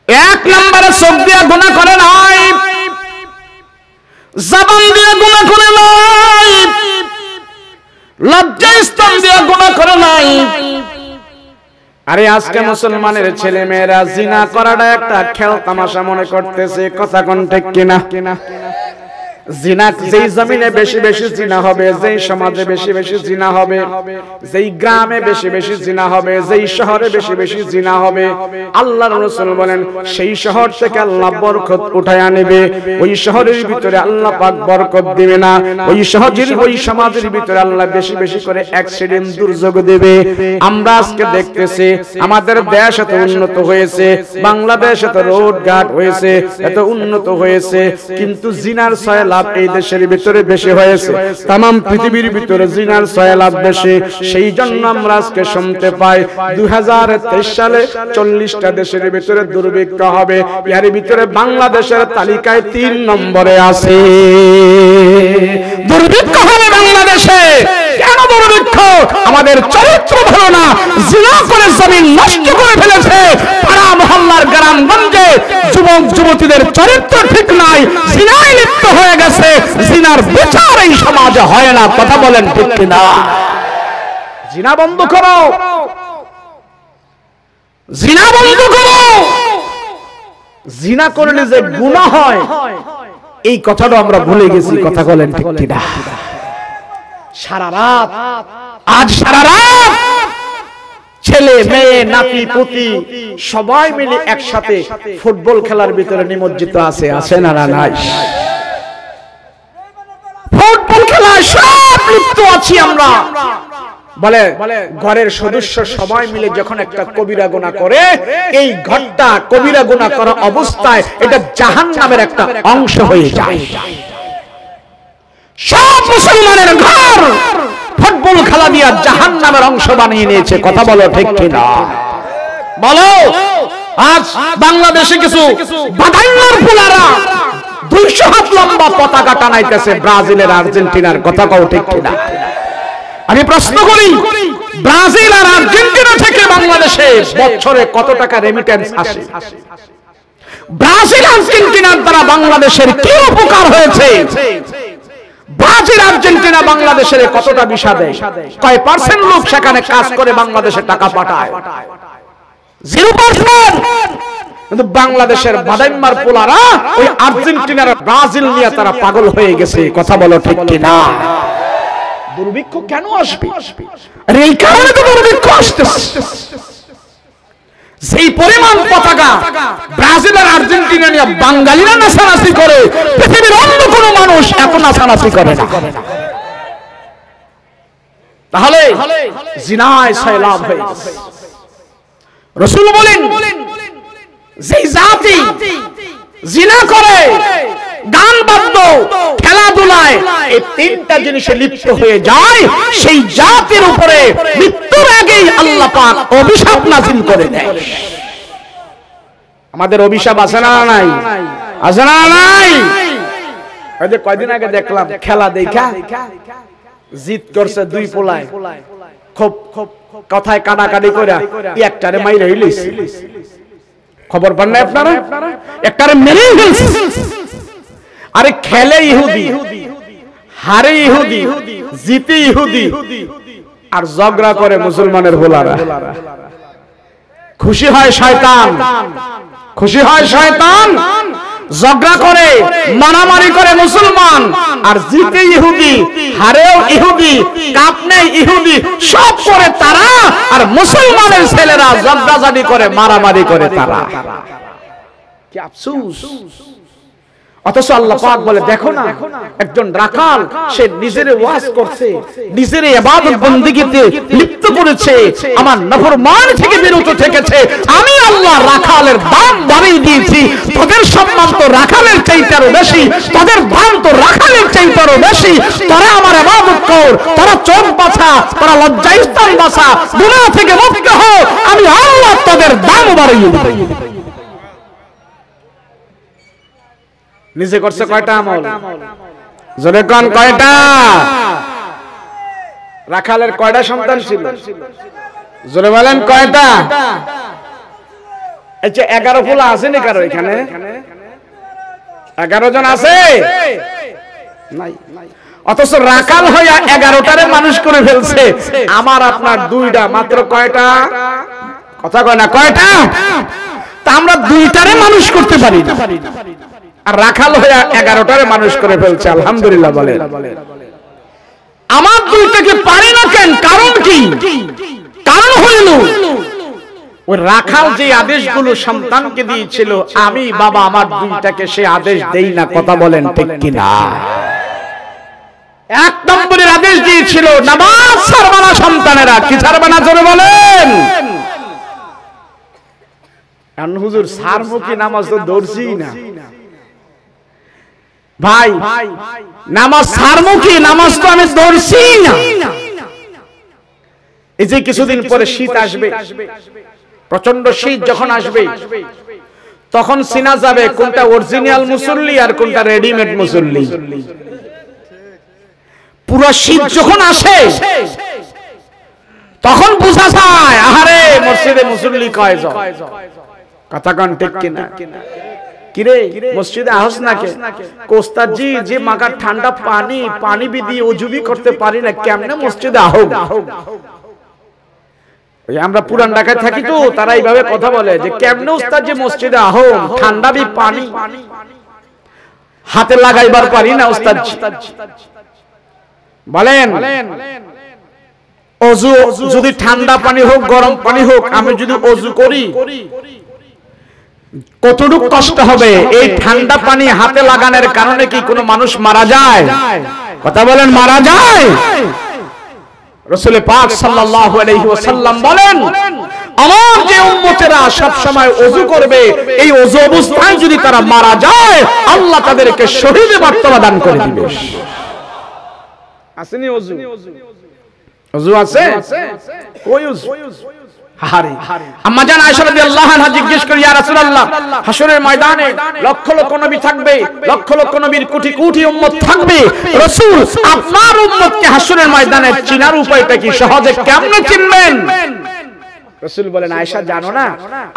1 নম্বরে চোখ দিয়ে গুনাহ করে নাই, জবান দিয়ে গুনাহ করে নাই, লজ্জা স্থান দিয়ে গুনাহ করে নাই। আরে আজকে মুসলমানের ছেলে মেয়েরা জিনা করাটা একটা খেল তামাশা মনে করতেছে। কথা কোন ঠিক কিনা? জিনা যেই জমিনে বেশি বেশি জিনা হবে, যেই সমাজে বেশি বেশি জিনা হবে, যেই গ্রামে বেশি বেশি জিনা হবে, যেই শহরে বেশি বেশি জিনা হবে, আল্লাহর রাসূল বলেন সেই শহর থেকে আল্লাহ বরকত উঠায়া নেবে, ওই শহরের ভিতরে আল্লাহ পাক বরকত দিবে না, ওই শহরের ওই সমাজের ভিতরে আল্লাহ বেশি বেশি করে অ্যাক্সিডেন্ট দুর্যোগ দেবে। আমরা আজকে দেখতেছি আমাদের দেশ এত উন্নত হয়েছে, বাংলাদেশ এত রোড ঘাট হয়েছে, এত উন্নত হয়েছে, কিন্তু জিনার ছয়লা এই দেশের ভিতরে বেশি হয়েছে, तमाम পৃথিবীর ভিতরে জিনার ছয়লাভ বেশি। সেই জন্য আমরা আজকে শুনতে পাই 2023 সালে 40টা দেশের ভিতরে দুর্ভিক্ষ হবে, এর ভিতরে বাংলাদেশের তালিকায় 3 নম্বরে আছে। দুর্ভিক্ষ হবে বাংলাদেশে। কেন দুর্ভিক্ষ? আমাদের চরিত্র ভালো না, জিনা করে জমিন নষ্ট করে ফেলেছে, পাড়া মহল্লার গ্রামগঞ্জে যুবক যুবতীদের চরিত্র ঠিক নাই, জিনায় লিপ্ত হয়ে গেছে, জিনার বিচার এই সমাজে হয় না। কথা বলেন ঠিক কিনা? জিনা বন্ধ করো, জিনা বন্ধ করো। জিনা করলে যে গুনাহ হয় এই কথাটা আমরা ভুলে গেছি। কথা বলেন ঠিক কিনা? সারা রাত, আজ সারা রাত ছেলে মেয়ে নাতি পুতি সবাই মিলে একসাথে ফুটবল খেলার ভিতরে নিমজ্জিত আছে। আছে না নাই? ফুটবল খেলায় সব লিপ্ত আছি আমরা। বলে ঘরের সদস্য সবাই মিলে যখন একটা কবিরা গুনাহ করে, এই ঘরটা কবিরা গুনাহ করা অবস্থায় এটা জাহান্নামের একটা অংশ হয়ে যায়। সব মুসলমানের ঘর ফুটবল খেলা দিয়ে জাহান্নামের অংশ বানিয়ে নিয়েছে। কথা বলো ঠিক কিনা? বলো। আজ বাংলাদেশে কিছু বাদাইনার পোলারা 200 হাত লম্বা পতাকা টানাইতেছে ব্রাজিলের, আর্জেন্টিনার। কথা কও ঠিক কিনা? আমি প্রশ্ন করি, ব্রাজিল আর আর্জেন্টিনা থেকে বাংলাদেশে বছরে কত টাকা রেমিটেন্স আসে? ব্রাজিল আর্জেন্টিনার দ্বারা বাংলাদেশের কি উপকার হয়েছে? ব্রাজিল আর্জেন্টিনা বাংলাদেশের কতটা ভিসা দেয়? কয় পার্সেন্ট লোক সেখানে কাজ করে বাংলাদেশে টাকা পাঠায়? 0%। কিন্তু বাংলাদেশের বাদাইম্মার পোলারা ওই আর্জেন্টিনার ব্রাজিল নিয়ে তারা পাগল হয়ে গেছে। কথা বলো ঠিক কিনা? দুর্ভিক্ষ কেন আসবে? আরে এই কারণে তো দুর্ভিক্ষ আসতেছে। সেই পরিমাণ পতাকা ব্রাজিল আর আর্জেন্টিনা নিয়ে বাঙালিরা নাচানাচি করে, পৃথিবীর অন্য কোন মানুষ এত নাচানাচি করে না। তাহলে জিনায় সয়লাভ হয়ে গেছে। রাসূল বলেন, যেই জাতি জিনা করে, গান বাদ্য, খেলাধুলায়, এই তিনটা জিনিসে লিপ্ত হয়ে যায়, সেই জাতির উপরে মৃত্যুর আগেই আল্লাহ পাক অভিশাপ নাযিল করে দেয়। আমাদের অভিশাপ আছে না নাই? আছে না নাই? ওই যে কয়দিন আগে দেখলাম খেলা দেখা জিত করছে দুই পোলায়, খুব কথায় কাটাকাটি করে একটারে মাইরে হইলিস। খবর পান না আপনারা? একটারে মেরে ফেলছে। আরে খেলে ইহুদি, হারে ইহুদি, জিতে ইহুদি, আর ঝগড়া করে মুসলমানের ভোলারা। খুশি হয় শয়তান, খুশি হয় শয়তান। ঝগড়া করে, মারামারি করে মুসলমান, আর জিতে ইহুদি, হারেও ইহুদি, কাঁপনে ইহুদি, সব করে তারা। আর মুসলমানের ছেলেরা ঝগড়াঝাটি করে, মারামারি করে তারা। কি আফসোস! অথচ আল্লাহ পাক বলে, দেখো না, একজন রাখাল, সে নিজের ওয়াজ করছে, নিজের ইবাদত বন্দেগীতে লিপ্ত করেছে, আমার নাফরমান থেকে বিরত থেকেছে। আমি আল্লাহ রাখালের দাম বাড়িয়ে দিয়েছি। তোদের সম্মান তো রাখালের চাইতে আরো বেশি, তোদের দাম তো রাখালের চাইতে আরো বেশি। তোরা আমার ইবাদত কর, তোরা চোখ বাছা, তোরা লজ্জাস্থান বাছা, গুনাহ থেকে মুক্ত হও, আমি আল্লাহ তোদের দাম বাড়িয়ে দেব। নিজে করছে কয়টা আমল? জোরে কোন কয়টা? রাখালের কয়টা সন্তান ছিল? জোরে বলেন কয়টা? আচ্ছা 11 ফুলা আছে নি কারো এখানে? 11 জন আছে? নাই। অথচ রাখাল হইয়া 11টারে মানুষ করে ফেলছে। আমার আপনার 2টা, মাত্র কয়টা? কথা কয় না, কয়টা? তা আমরা 2টারে মানুষ করতে পারি না, আর রাখাল হইয়া 11টারে মানুষ করে ফেলছে। আলহামদুলিল্লাহ বলেন। আমার 2টাকে পারি না কেন? কারণ কি? কারণ হইল ওই রাখাল যে আদেশগুলো সন্তানকে দিয়েছিল, আমি বাবা আমার 2টাকে সে আদেশ দেই না। কথা বলেন ঠিক কিনা? 1 নম্বরের আদেশ দিয়েছিল, নামাজ ছাড়বে না সন্তানেরা। কি ছাড়বে না? জোরে বলেন। কারণ হুজুর সারমুখী নামাজ তো ধরছি না ভাই, নামাজ সারমুখী নামাজ তো আমি ধরছি না। এই যে কিছুদিন পরে শীত আসবে, প্রচন্ড শীত যখন আসবে, তখন চিনা যাবে কোনটা অরিজিনাল মুসল্লি আর কোনটা রেডিমেড মুসল্লি। পুরো শীত যখন আসে, তখন বোঝা যায়, আহারে মসজিদে মুসল্লি কয়জন। কথা কোন ঠিক কিনা? কিরে মসজিদে আহস না কে? কোস্তাদ জি, যে মাগার ঠান্ডা পানি, পানি বিধি ওযুবি করতে পারি না, কেমনে মসজিদে আহো? আমরা পুরান ঢাকায় থাকি তো, তারা এইভাবে কথা বলে যে কেমনে উস্তাদ যে মসজিদে আহো, ঠান্ডা বি পানি হাতে লাগাইবার পারি না উস্তাদ বলেন। ওযু যদি ঠান্ডা পানি হোক, গরম পানি হোক, আমি যদি ওযু করি কতটুকু কষ্ট হবে? এই ঠান্ডা পানি হাতে লাগানোর কারণে কি কোনো মানুষ মারা যায়? কথা বলেন, মারা যায়? রাসূল পাক সাল্লাল্লাহু আলাইহি ওয়াসাল্লাম বলেন, আমার যে উম্মতেরা সব সময় ওযু করবে, এই ওযু অবস্থায় যদি তারা মারা যায়, আল্লাহ তাদেরকে শহীদের মর্তবা দান করে দিবে। আসেনি ওযু? ওযু আছে? কই ওযু? হারে আম্মা জান আয়েশা রাদিয়াল্লাহু আনহা জিজ্ঞেস করে, ইয়া রাসূলুল্লাহ, হাসরের ময়দানে লক্ষ লক্ষ নবী থাকবে, লক্ষ লক্ষ নবীর কোটি কোটি উম্মত থাকবে, রাসূল আপনার উম্মতকে হাসরের ময়দানে চিনার উপায়টা কি, সহজে কেমনে চিনবেন? রাসূল বলেন, আয়েশা জানো না,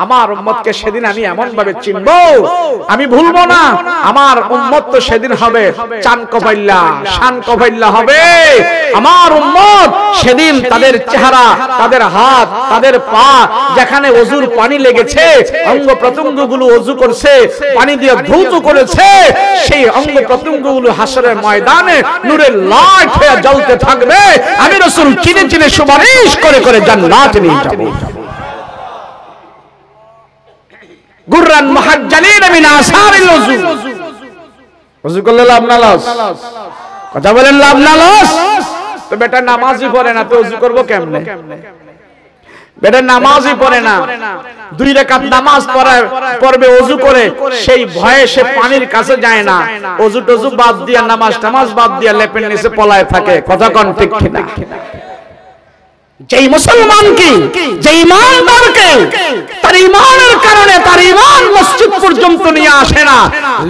আমার উম্মতকে সেদিন আমি এমন ভাবে চিনবো, আমি ভুলবো না। আমার উম্মত তো সেদিন হবে চান কপাইল্লা, শান কপাইল্লা হবে। আমার উম্মত সেদিন তাদের চেহারা, তাদের হাত, তাদের পা, যেখানে ওযুর পানি লেগেছে, অঙ্গ প্রত্যঙ্গগুলো ওযু করছে, পানি দিয়ে ধৌত করেছে, সেই অঙ্গ প্রত্যঙ্গগুলো হাসরের ময়দানে নূরের লাট হয়ে জ্বলতে থাকবে। আমি রাসূল চিনে চিনে সুপারিশ করে করে জান্নাতে নিয়ে যাব। গুররান মুহাজ্জালিন মিন আসারিল ওযু। ওযু করলে লাভ না লস? কথা বলেন, লাভ না লস? তো বেটা নামাজই পড়ে না, তো ওযু করব কেমনে? বেটা নামাজই পড়ে না, 2 রাকাত নামাজ পড়বে ওযু করে, সেই ভয়ে সে পানির কাছে যায় না, ওযু টযু বাদ দিয়া, নামাজ টামাজ বাদ দিয়া লেপের নিচে পলায় থাকে। কথা কোন ঠিক কিনা? যেই মুসলমানকে, যে ঈমানদারকে তার ঈমানের কারণে তার ঈমান মসজিদ পর্যন্ত নিয়ে আসে না,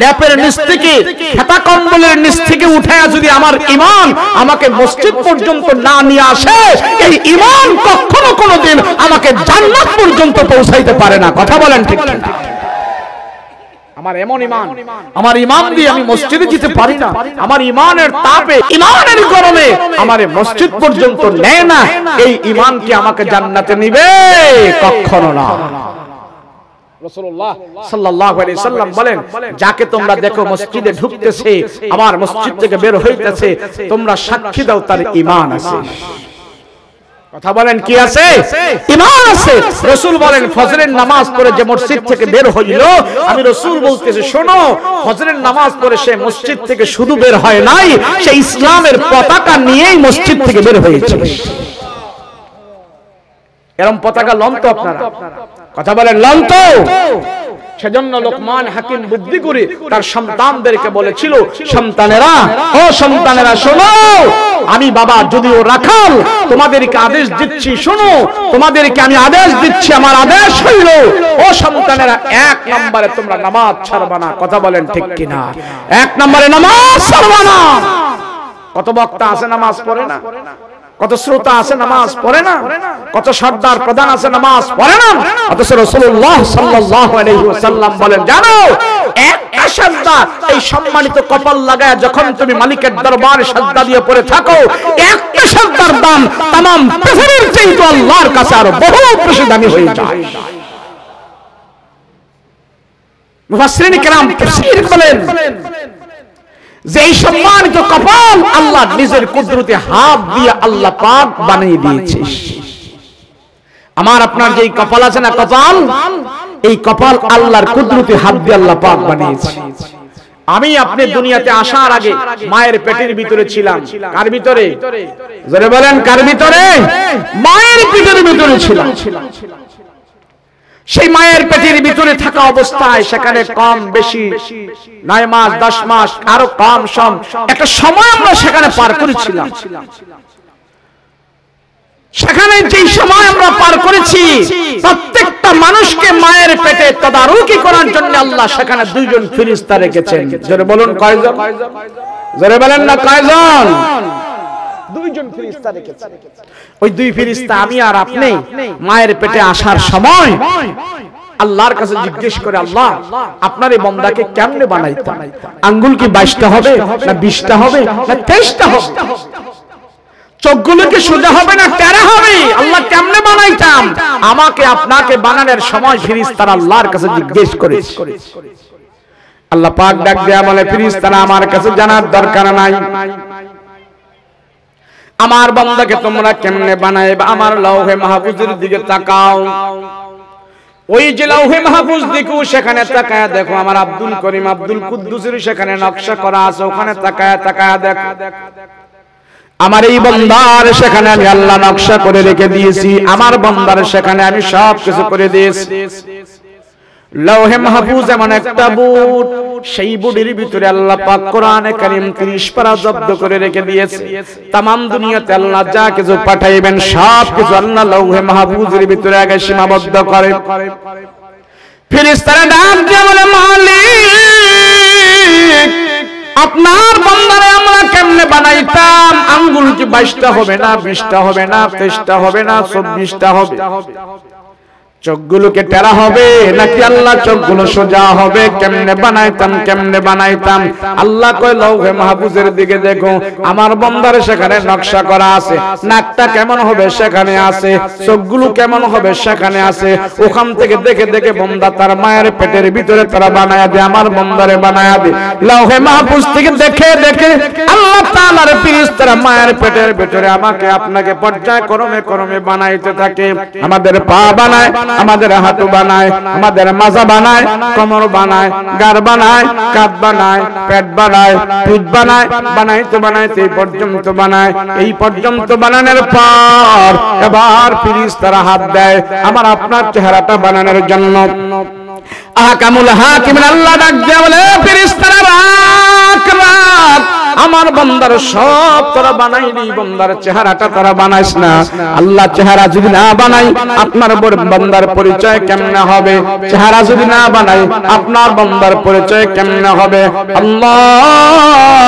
লেপের নিচ থেকে, খেতা কম্বলের নিচ থেকে উঠায়া যদি আমার ঈমান আমাকে মসজিদ পর্যন্ত না নিয়ে আসে, এই ঈমান কখনো কোনোদিন আমাকে জান্নাত পর্যন্ত পৌঁছাইতে পারে না। কথা বলেন ঠিক কিনা? আমার এমন ঈমান, আমার ঈমান দিয়ে আমি মসজিদে যেতে পারি না, আমার ঈমানের তাপে, ঈমানের গরমে আমারে মসজিদ পর্যন্ত নেয় না, এই ঈমান কি আমাকে জান্নাতে নিবে? কখনো না। রাসূলুল্লাহ সাল্লাল্লাহু আলাইহি সাল্লাম বলেন, যাকে তোমরা দেখো মসজিদে ঢুকতেছে, আমার মসজিদ থেকে বের হইতেছে, তোমরা সাক্ষী দাও তার ঈমান আছে। কথা বলেন, কি আছে? ঈমান আছে। রাসূল বলেন, ফজরের নামাজ পড়ে যে মসজিদ থেকে বের হইল, আমি রাসূল বলতেছি, শোনো, ফজরের নামাজ পড়ে সে মসজিদ থেকে শুধু বের হয় নাই, সে ইসলামের পতাকা নিয়েই মসজিদ থেকে বের হয়েছে। এরকম পতাকা লন তো আপনারা? কথা বলেন, লন তো? সেজন্য লোকমান হাকিম বুদ্ধি করে তার সন্তানদেরকে বলেছিল, সন্তানেরা, ও সন্তানেরা শোনো, আমি বাবা যদিও রাখাল, তোমাদেরকে আদেশ দিচ্ছি, শোনো, তোমাদেরকে আমি আদেশ দিচ্ছি, আমার আদেশ হইল, ও সন্তানেরা, 1 নম্বরে তোমরা নামাজ ছাড়বা না। কথা বলেন ঠিক কিনা? 1 নম্বরে নামাজ ছাড়বা না। কত বক্তা আছে নামাজ পড়ে না, কত শ্রোতা আছে নামাজ পড়ে না, কত সর্দার প্রধান আছে নামাজ পড়ে না, অথচ রাসূলুল্লাহ সাল্লাল্লাহু আলাইহি ওয়াসাল্লাম বলেন, জানো, একটা সাজদা, এই সম্মানিত কপাল লাগায় যখন তুমি মালিকের দরবারে সাজদা দিয়ে পড়ে থাকো, একটা সাজদার দাম तमाम পৃথিবীর চেয়ে তো আল্লাহর কাছে আরো বহু বেশি দামি হয়ে যায়। মুফাসসিরিন কিরাম তাফসীর বলেন, যেই সম্মানিত কপাল আল্লাহ নিজের কুদরতে হাত দিয়ে আল্লাহ পাক বানিয়ে দিয়েছে। আমার আপনার যেই কপাল আছে না, কপাল, এই কপাল আল্লাহর কুদরতে হাত দিয়ে আল্লাহ পাক বানিয়েছে। আমি আপনি দুনিয়াতে আসার আগে মায়ের পেটের ভিতরে ছিলাম। কার ভিতরে? জোরে বলেন, কার ভিতরে? মায়ের পেটের ভিতরে ছিলাম। সেই মায়ের পেটের ভিতরে থাকা অবস্থায় সেখানে কম বেশি 9 মাস 10 মাস আরো কম সম একটা সময় আমরা সেখানে পার করেছিলাম। সেখানে যেই সময় আমরা পার করেছি, প্রত্যেকটা মানুষকে মায়ের পেটে তদারকি করার জন্য আল্লাহ সেখানে 2 জন ফেরেশতা রেখেছেন। জোরে বলুন, কয়জন? জোরে বলেন না, কয়জন? 2 জন ফেরেশতা রেখেছেন। ওই 2 ফেরেশতা আমি আর আপনি মায়ের পেটে আসার সময় আল্লাহর কাছে জিজ্ঞেস করে, আল্লাহ, আপনার এই বান্দাকে কেমনে বানাইতাম? আঙ্গুল কি 22টা হবে না 20টা হবে না 23টা হবে? চোখগুলো কি সোজা হবে না টেরা হবে? আল্লাহ কেমনে বানাইতাম? আমাকে আপনাকে বানানোর সময় ফেরেশতারা আল্লাহর কাছে জিজ্ঞেস করে। আল্লাহ পাক ডাক দেয়া বলে, ফেরেশতারা আমার কাছে জানার দরকার নাই, আমার বান্দাকে তোমরা কেমনে বানাইবা? আমার লৌহে মাহফুজের দিকে তাকাও। ওই যে লৌহে মাহফুজ দেখো, সেখানে তাকায়া দেখো আমার আব্দুল করিম আব্দুল কুদ্দুসের সেখানে নকশা করা আছে, ওখানে তাকায়া তাকায়া দেখো আমার এই বান্দার সেখানে আমি আল্লাহ নকশা করে রেখে দিয়েছি, আমার বান্দার সেখানে আমি সব কিছু করে দিয়েছি। লৌহে মাহফুজ এমন একটা বুট, সেই বুটের ভিতরে আল্লাহ পাক কোরআনে কারীম 30 পারা জব্দ করে রেখে দিয়েছে। তামাম দুনিয়াতে আল্লাহ যা কিছু পাঠাইবেন সব কিছু আল্লাহ লৌহে মাহফুজের ভিতরে আগে সীমাবদ্ধ করে। ফেরেশতারা ডাক দিয়ে বলে, মালিক আপনার বান্দারে আমরা কেমনে বানাইতাম? আঙ্গুল কি 22টা হবে না, 20টা হবে না, 23টা হবে না, 24টা হবে? চোখগুলোকে টেরা হবে নাকি আল্লাহ চোখগুলো সোজা হবে? কেমনে বানাইতাম, কেমনে বানাইতাম? আল্লাহ কয় লৌহে মাহফুজের দিকে দেখো, আমার বান্দার সেখানে নকশা করা আছে। নাকটা কেমন হবে সেখানে আছে, চোখগুলো কেমন হবে সেখানে আছে। ওখান থেকে দেখে দেখে বান্দা তার মায়ের পেটের ভিতরে তারা বানায়া দেয়, আমার বান্দারে বানায়া দেয়। লৌহে মাহফুজ থেকে দেখে দেখে আল্লাহ তাআলার ফেরেশতারা মায়ের পেটের ভিতরে আমাকে আপনাকে পর্যায়ক্রমে ক্রমে বানাইতে থাকে। আমাদের পা বানায়, আমাদের হাঁটু বানায়, আমাদের মাজা বানায়, কোমর বানায়, গাড় বানায়, কাঁধ বানায়, পেট বানায়, পিঠ বানায়, বানাইতে বানাইতে এই পর্যন্ত বানায়। এই পর্যন্ত বানানোর পর এবার ফেরেশতারা হাত দেয় আমার আপনার চেহারাটা বানানোর জন্য। আহকামুল হাকিমিন আল্লাহ ডাক দিয়ে বলে, ফেরেশতারা রাখ রাখ, আমার বান্দার সব তোরা বানাইনি, বান্দার চেহারাটা তোরা বানাইস না। আল্লাহ চেহারা যদি না বানাই আপনার বান্দার পরিচয় কেমনে হবে? চেহারা যদি না বানাই আপনার বান্দার পরিচয় কেমনে হবে? আল্লাহ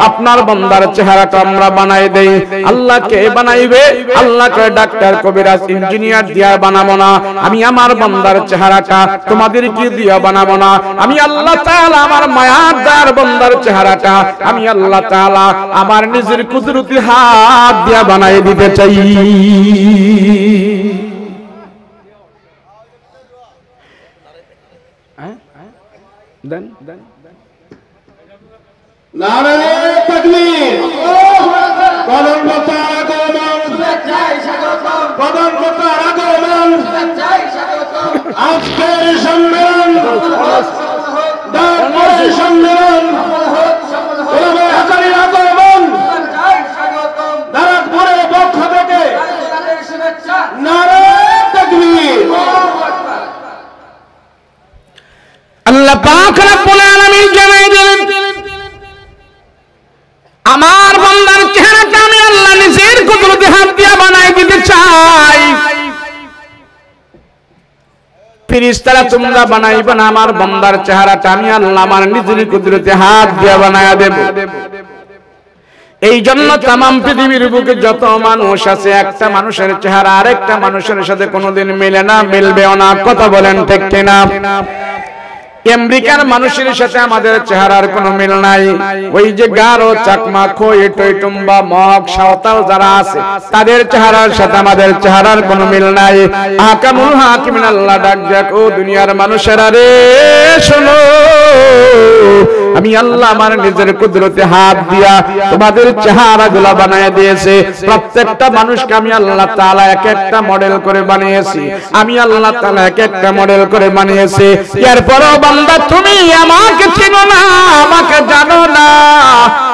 আপনার বান্দার চেহারাটা আমরা বানাই দেই। আল্লাহ কে বানাইবে? আল্লাহ কয় ডাক্তার, কবিরাজ, ইঞ্জিনিয়ার দিয়া বানাবো না, আমি আমার বান্দার চেহারাটা তোমাদের কি দিয়া বানাবো না। আমি আল্লাহ তাআলা আমার মায়ার দার বান্দার চেহারাটা আমি আল্লাহ তাআলা আমার নিজের কুদরতি হাত দিয়া বানাই দিতে চাই। দেন দেন নারে তাকবীর, কদম পাতা আগমন, কদম পাতা আগমন, আজকের সম্মেলন, দাঁড়ানোর সম্মেলন, ওলামা হাজারীর আগমন, দাঁড়ানোর পক্ষ থেকে নারে তাকবীর। আল্লাহ পাক রব্বুল আলামিন জানাই দিলেন, আমার বান্দার চেহারাটা আমি আল্লাহ নিজের কুদরতি হাত দিয়ে বানাই দিতে চাই। ফেরেশতারা তোমরা বানাইবে না, আমার বান্দার চেহারাটা আমি আল্লাহ আমার নিজের কুদরতি হাত দিয়ে বানায়া দেব। এই জন্য তামাম পৃথিবীর বুকে যত মানুষ আছে, একটা মানুষের চেহারা আরেকটা মানুষের সাথে কোনোদিন মিলে না, মিলবেও না। কথা বলেন ঠিক কিনা? আমেরিকার মানুষের সাথে আমাদের চেহারার কোনো মিল নাই। ওই যে গারো, চাকমা, খই, টইটুম্বা, মগ, সাঁওতাল যারা আছে তাদের চেহারার সাথে আমাদের চেহারার কোনো মিল নাই। আহকামুল হাকিমিন আল্লাহ ডাক দেখ, ও দুনিয়ার মানুষেরা রে শোনো, আমি আল্লাহ আমার নিজের কুদরতে হাত দিয়া তোমাদের চেহারাগুলো বানায় দিয়েছে। প্রত্যেকটা মানুষকে আমি আল্লাহ তাআলা এক একটা মডেল করে বানিয়েছি, আমি আল্লাহ তাআলা এক একটা মডেল করে বানিয়েছি। এরপরও বান্দা তুমি আমাকে চিনো না, আমাকে জানো না,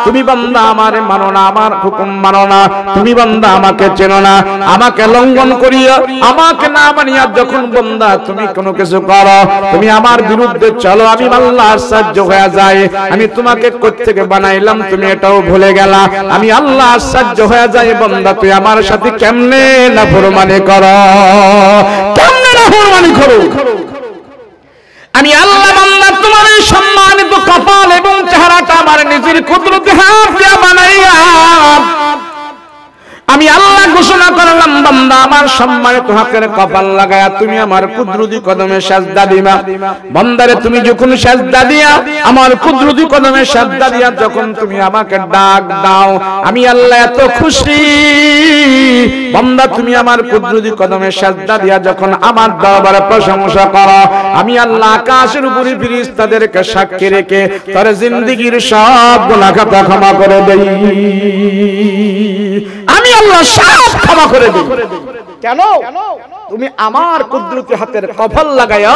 তুমি বান্দা আমারে মানো না, আমার হুকুম মানো না, তুমি বান্দা আমাকে চেনো না, আমাকে লঙ্ঘন করিয়া আমাকে না মানিয়া যখন বান্দা তুমি কোনো কিছু করো, তুমি আমার বিরুদ্ধে চলো, আমি আল্লাহ আশ্চর্য হয়ে যাই। আমি তোমাকে কোত্থেকে বানাইলাম তুমি এটাও ভুলে গেলা, আমি আল্লাহ আশ্চর্য হয়ে যাই। বান্দা তুই আমার সাথে কেমনে নাফরমানি করো, কেমনে নাফরমানি করো? আমি আল্লাহ বান্দা তোমার এই সম্মানিত কপাল এবং চেহারাটা আমার নিজের কুদরতি হাত দিয়ে বানাইয়া আমি আল্লাহ ঘোষণা করলাম, বান্দা আমার সম্মানিত হাতের কপাল লাগায়া তুমি আমার কুদরতি কদমে সাজদা দিবা। বান্দারে তুমি যখন সাজদা দিয়া আমার কুদরতি কদমে সাজদা দিয়া যখন তুমি আমাকে ডাক দাও, আমি আল্লাহ এত খুশি। বান্দা তুমি আমার কুদরতি কদমে সাজদা দিয়া যখন আমার দরবারে প্রশংসা করো, আমি আল্লাহ আকাশের উপরে ফেরেশতাদেরকে সাক্ষী রেখে তোর জিন্দেগীর সব গুনাহ খাতা ক্ষমা করে দেই। আমি আল্লাহ সব ক্ষমা করে দেই। কেন? তুমি আমার কুদরতি হাতের কফল লাগায়া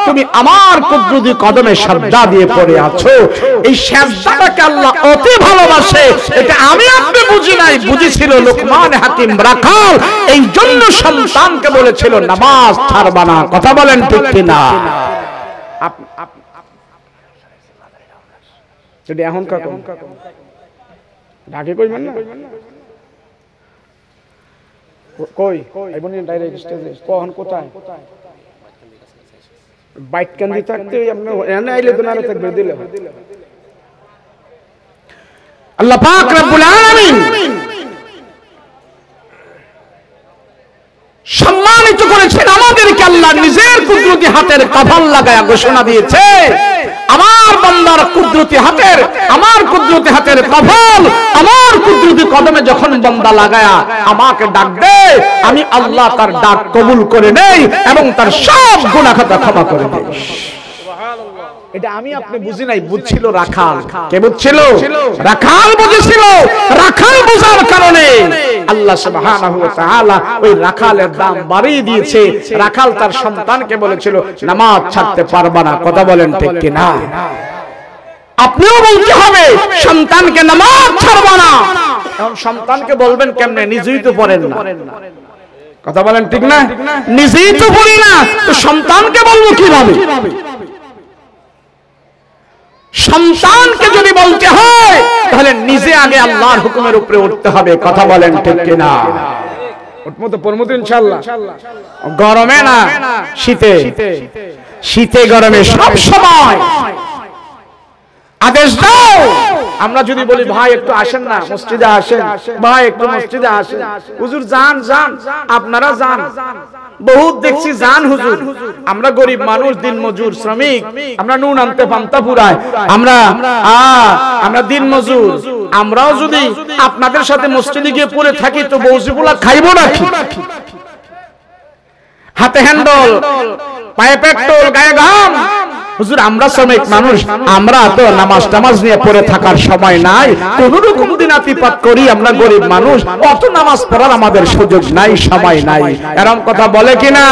তুমি আমার কুদরতি কদমে সাজদা দিয়ে পড়ে আছো। এই সাজদাটাকে আল্লাহ অতি ভালোবাসে, এটা আমি আপনি বুঝি নাই, বুঝেছিল লোকমান হাকিম রাখাল। এই জন্য সন্তানকে বলেছিল নামাজ ছাড়বা না। কথা বলেন ঠিক কিনা? যদি এখন ঢাকে কইবেন না কই আইবনি ডাইরেক্ট স্টেজে কোন কোথায় বাইট কান্দি থাকতে আপনি এনে আইলে দোনারে থাকবে দিলে আল্লাহ পাক রব্বুল আলামিন সম্মানিত করেছেন আমাদেরকে। আল্লাহ নিজের কুদরতি হাতের কফল লাগায়া ঘোষণা দিয়েছে, আমার বান্দার কুদরতি হাতের, আমার কুদরতি হাতের কফল আমার কুদরতি কদমে যখন বান্দা লাগায়া আমাকে ডাক দেয়, আমি আল্লাহ তার ডাক কবুল করে নেই এবং তার সব গুনাহ খাতা ক্ষমা করে দেই। এটা আমি আপনি বুঝি নাই, বুঝছিল রাখাল। কে বুঝছিল? রাখাল বুঝেছিল। রাখাল বুঝার কারণে আল্লাহ সুবহানাহু ওয়া তাআলা ওই রাখালের দাম বাড়িয়ে দিয়েছে। রাখাল তার সন্তানকে বলেছিল নামাজ ছাড়তে পারবা না। কথা বলেন ঠিক কি না? আপনিও বলতে হবে সন্তানকে নামাজ ছাড়বা না। এখন সন্তানকে বলবেন কেমনে? নিজেই তো পড়েন না। কথা বলেন ঠিক না? নিজেই তো পড়ি না, তো সন্তানকে বলবো কিভাবে? সন্তানকে যদি বলতে হয় তাহলে নিজে আগে আল্লাহর হুকুমের উপরে উঠতে হবে। কথা বলেন ঠিক কিনা? উঠবো তো পড়বো তো ইনশাআল্লাহ। গরমে না শীতে, শীতে গরমে সব সময় আদেশ দাও। আমরা যদি বলি ভাই একটু আসেন না মসজিদে, আসেন ভাই একটু মসজিদে আসেন, হুজুর যান যান, আপনারা যান, বহুত দেখছি যান হুজুর। আমরা গরিব মানুষ, দিন মজুর, শ্রমিক, আমরা নুন আনতে পান্তা পুরায়, আমরা দিন মজুর। আমরাও যদি আপনাদের সাথে মসজিদে গিয়ে পড়ে থাকি তো বৌজিগুলা খাইবো নাকি? হাতে হ্যান্ডল, পায়ে পেট্রোল, গায়ে ঘাম। হুজুর আমরা শ্রমিক মানুষ, আমরা তো নামাজ টামাজ নিয়ে পড়ে থাকার সময় নাই, কোন রকম দিনাতিপাত করি, আমরা গরিব মানুষ, অত নামাজ পড়ার আমাদের সুযোগ নাই, সময় নাই। এরকম কথা বলে কিনা?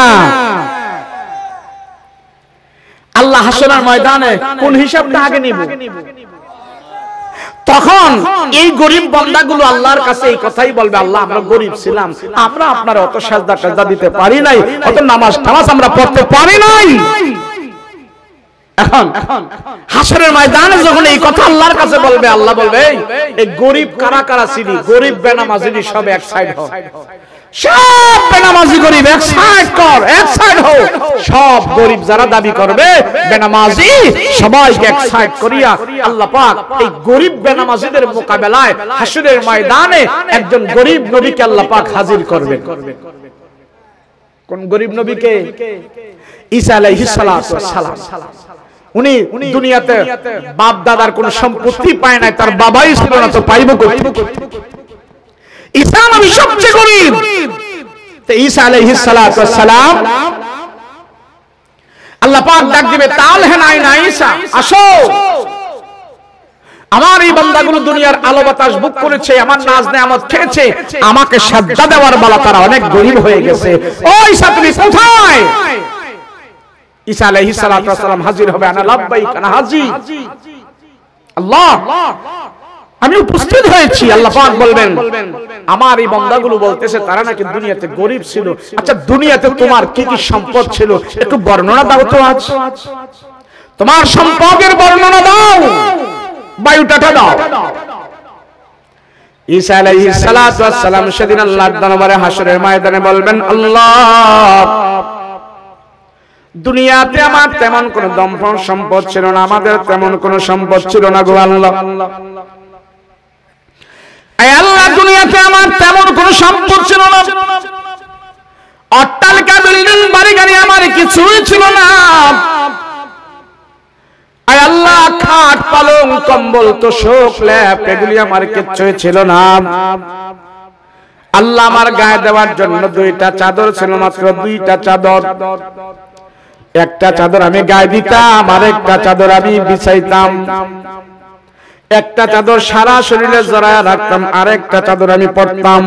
আল্লাহ হাসরের ময়দানে কোন হিসাবটা আগে নিব? তখন এই গরিব বান্দাগুলো আল্লাহর কাছে এই কথাই বলবে, আল্লাহ আমরা গরিব ছিলাম, আমরা আপনার অত সাজদা টাজদা দিতে পারি নাই, অত নামাজ টামাজ আমরা পড়তে পারি নাই। এখন হাসরের ময়দানে যখন এই কথা আল্লাহর কাছে বলবে, আল্লাহ বলবে এই গরিব কারা কারা ছিলি? গরিব বেনামাজি সব এক সাইড হও, সব বেনামাজি গরিব এক সাইড কর, এক সাইড হও। সব গরিব যারা দাবি করবে বেনামাজি সবাইকে এক সাইড করিয়া আল্লাহ পাক এই গরিব বেনামাজিদের মোকাবেলায় হাসরের ময়দানে একজন গরিব নবীকে আল্লাহ পাক হাজির করবেন। কোন গরিব নবীকে? ঈসা আলাইহিস সালাতু ওয়াস সালাম। উনি দুনিয়াতে বাপ দাদার কোন সম্পত্তি পায় নাই, তার বাবাই ছিল না, তো পাইব কই? ঈসা নবী সবচেয়ে গরিব। তো ঈসা আলাইহিস সালাতু ওয়াস সালাম আল্লাহ পাক ডাক দিবে, তাল হেনাইনা ঈসা, আসো। আমার এই বান্দাগুলো দুনিয়ার আলো বাতাস ভোগ করেছে, আমার নাজ নেয়ামত খেয়েছে, আমাকে সাজদা দেওয়ার বেলা তারা অনেক গরিব হয়ে গেছে। ও ঈসা তুমি কোথায়? ঈসা আলাইহিস সালাতু ওয়াস সালাম হাজির হবে, আনা লাব্বাইক আনা হাজি। আল্লাহ আমি উপস্থিত হয়েছি। আল্লাহ পাক বলবেন আমার এই বান্দাগুলো বলতেছে তারা নাকি দুনিয়াতে গরিব ছিল। আচ্ছা দুনিয়াতে তোমার কি কি সম্পদ ছিল একটু বর্ণনা দাও তো, আজ তোমার সম্পদের বর্ণনা দাও, বায়োডাটা দাও। ঈসা আলাইহিস সালাতু ওয়াস সালাম সেদিন আল্লাহর দরবারে হাসরের ময়দানে বলবেন, আল্লাহ দুনিয়াতে আমার তেমন কোন দম্পন সম্পদ ছিল না, আমাদের তেমন কোন সম্পদ ছিল না গো আল্লাহ। আয় আল্লাহ দুনিয়াতে আমার তেমন কোন সম্পদ ছিল না, অট্টালিকা বিল্ডিং বাড়ি গাড়ি আমার কিছুই ছিল না। আয় আল্লাহ খাট পালং কম্বল তোশক ল্যাপ এগুলি আমার কিচ্ছুই ছিল না। আল্লাহ আমার গায়ে দেওয়ার জন্য দুইটা চাদর ছিল, মাত্র দুইটা চাদর। একটা চাদর আমি গায়ে দিতাম, আর একটা চাদর আমি বিছাইতাম। একটা চাদর সারা শরীরে জড়ায় রাখতাম, আর একটা চাদর আমি পরতাম।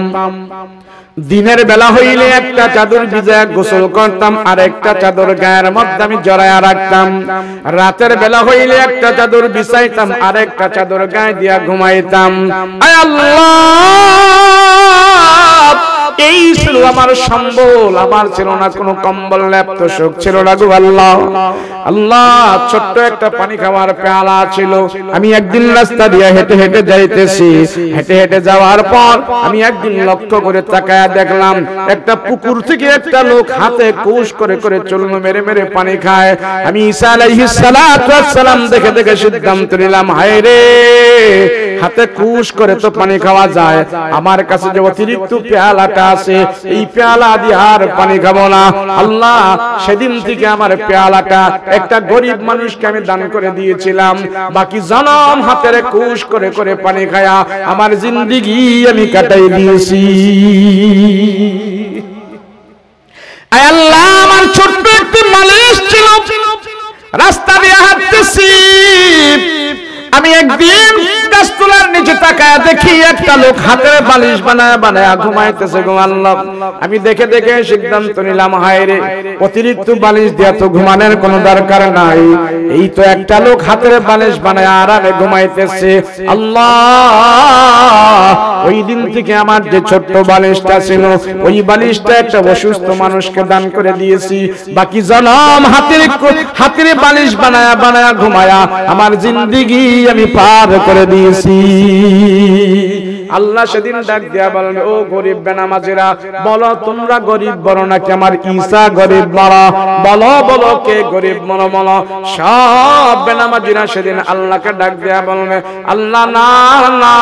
দিনের বেলা হইলে একটা চাদর ভিজা গোসল করতাম, আর একটা চাদর গায়ের মধ্যে আমি জড়ায়া রাখতাম। রাতের বেলা হইলে একটা চাদর বিছাইতাম, আর একটা চাদর গায়ে দিয়া ঘুমাইতাম। আয় আল্লাহ, এই ছিল আমার সম্বল, আমার ছিল না কোনো কম্বল, লেপ্ত শোক ছিল না গো আল্লাহ। আল্লাহ, ছোট্ট একটা পানি খাওয়ার পেয়ালা ছিল। আমি একদিন রাস্তা দিয়ে হেঁটে হেঁটে যাইতেছি, হেঁটে হেঁটে যাওয়ার পর আমি একদিন লক্ষ্য করে তাকায়া দেখলাম একটা পুকুর থেকে একটা লোক হাতে কুশ করে করে চুল মেরে মেরে পানি খায়। আমি ঈসা আলাইহিস সালাতু ওয়াস সালাম দেখে দেখে সিদ্ধান্ত নিলাম, হায় রে, হাতে কুশ করে তো পানি খাওয়া যায়, আমার কাছে যে অতিরিক্ত পেয়ালাটা আছে, এই পেয়ালা দিয়ে আর পানি খাবো না। আল্লাহ, সেদিন থেকে আমার পেয়ালাটা একটা গরিব মানুষকে আমি দান করে দিয়েছিলাম। বাকি জনম হাতের কুশ করে করে পানি খায়া আমার জিন্দেগি আমি কাটাই দিয়েছি। আয় আল্লাহ, আমার ছোট্ট একটি মালিশ ছিল, রাস্তা দিয়ে হাঁটতেছি, আমি একদিন গাছতলার নিচে তাকায় দেখি একটা লোক হাতের বালিশ বানায় বানায় ঘুমাইতেছে গো আল্লাহ। আমি দেখে দেখে সিদ্ধান্ত নিলাম, হায় রে, অতিরিক্ত বালিশ দিয়া তো ঘুমানোর কোনো দরকার নাই, এই তো একটা লোক হাতের বালিশ বানায় আরামে ঘুমাইতেছে। আল্লাহ, ওই দিন থেকে আমার যে ছোট্ট বালিশটা ছিল, ওই বালিশটা একটা অসুস্থ মানুষকে দান করে দিয়েছি। বাকি জনম হাতের বালিশ বানায়া বানায়া ঘুমায়া আমার জিন্দেগি আমি পার করে দিয়েছি। আল্লাহ সেদিন ডাক দিয়া বলেন, ও গরিব বেনামাজিরা, বলো তোমরা গরিব বড় নাকি আমার ঈসা গরিব বড়? বলো বলো, কে গরিব বড় বলো। সব বেনামাজিরা সেদিন আল্লাহকে ডাক দিয়া বলবে, আল্লাহ না না,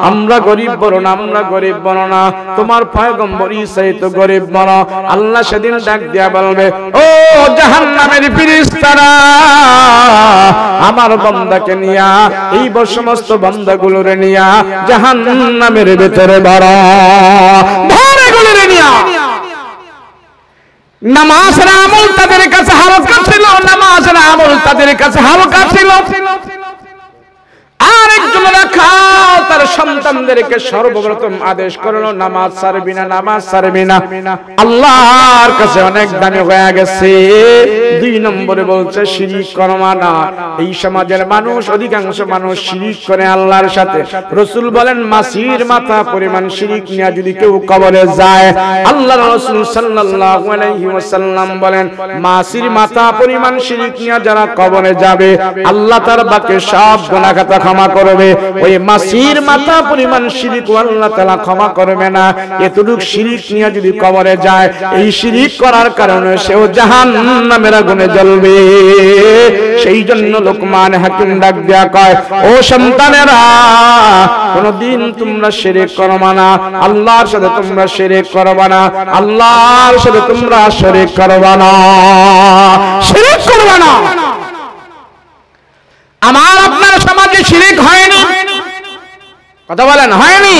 আমরা গরিব বড় না, আমরা গরিব বড় না, তোমার পয়গম্বর ঈসাই তো গরিব বড়। আল্লাহ সেদিন ডাক দিয়া বলবে, ও জাহান্নামের ফেরেশতারা, আমার বান্দাকে নিয়া, এই সমস্ত বান্দাগুলোরে নিয়া জাহান্নামের ভিতরে ভরা, ধরে গুলোরে নিয়া। নামাজের আমল তাদের কাছে হালকা ছিল, নামাজের আমল তাদের কাছে হালকা ছিল। আরেকজনেরা খাও, তার সন্তানদেরকে সর্বপ্রথম আদেশ করলো, নামাজ ছাড়বি না, নামাজ ছাড়বি না। আল্লাহর কাছে অনেক দামি হয়ে গেছে। 2 নম্বরে বলছে শিরিক করবা না। এই সমাজের মানুষ, অধিকাংশ মানুষ শিরিক করে আল্লাহর সাথে। রাসূল বলেন, মাছির মাথা পরিমাণ শিরিক নিয়ে যদি কেউ কবরে যায়, আল্লাহর রাসূল সাল্লাল্লাহু আলাইহি ওয়াসাল্লাম বলেন, মাছির মাথা পরিমাণ শিরিক নিয়ে যারা কবরে যাবে, আল্লাহ তার বাকি সব গুনাহ খাতা ক্ষমা করবে। ওই মাছির মাথা পরিমাণ শিরিক আল্লাহ তাআলা ক্ষমা করবে না। এতটুক শিরিক নিয়ে যদি কবরে যায়, এই শিরিক করার কারণে সেও জাহান্নামের আগুনে জ্বলবে। সেই জন্য লোকমান হাকিম ডাক দেয়া কয়, ও সন্তানেরা, কোনদিন তোমরা শিরিক করবা না, আল্লাহর সাথে তোমরা শিরিক করবা না, আল্লাহর সাথে তোমরা শিরিক করবা না, শিরিক করবা না। আমার আপনার সমাজে শিরিক হয়নি, কথা বলেন, হয়নি?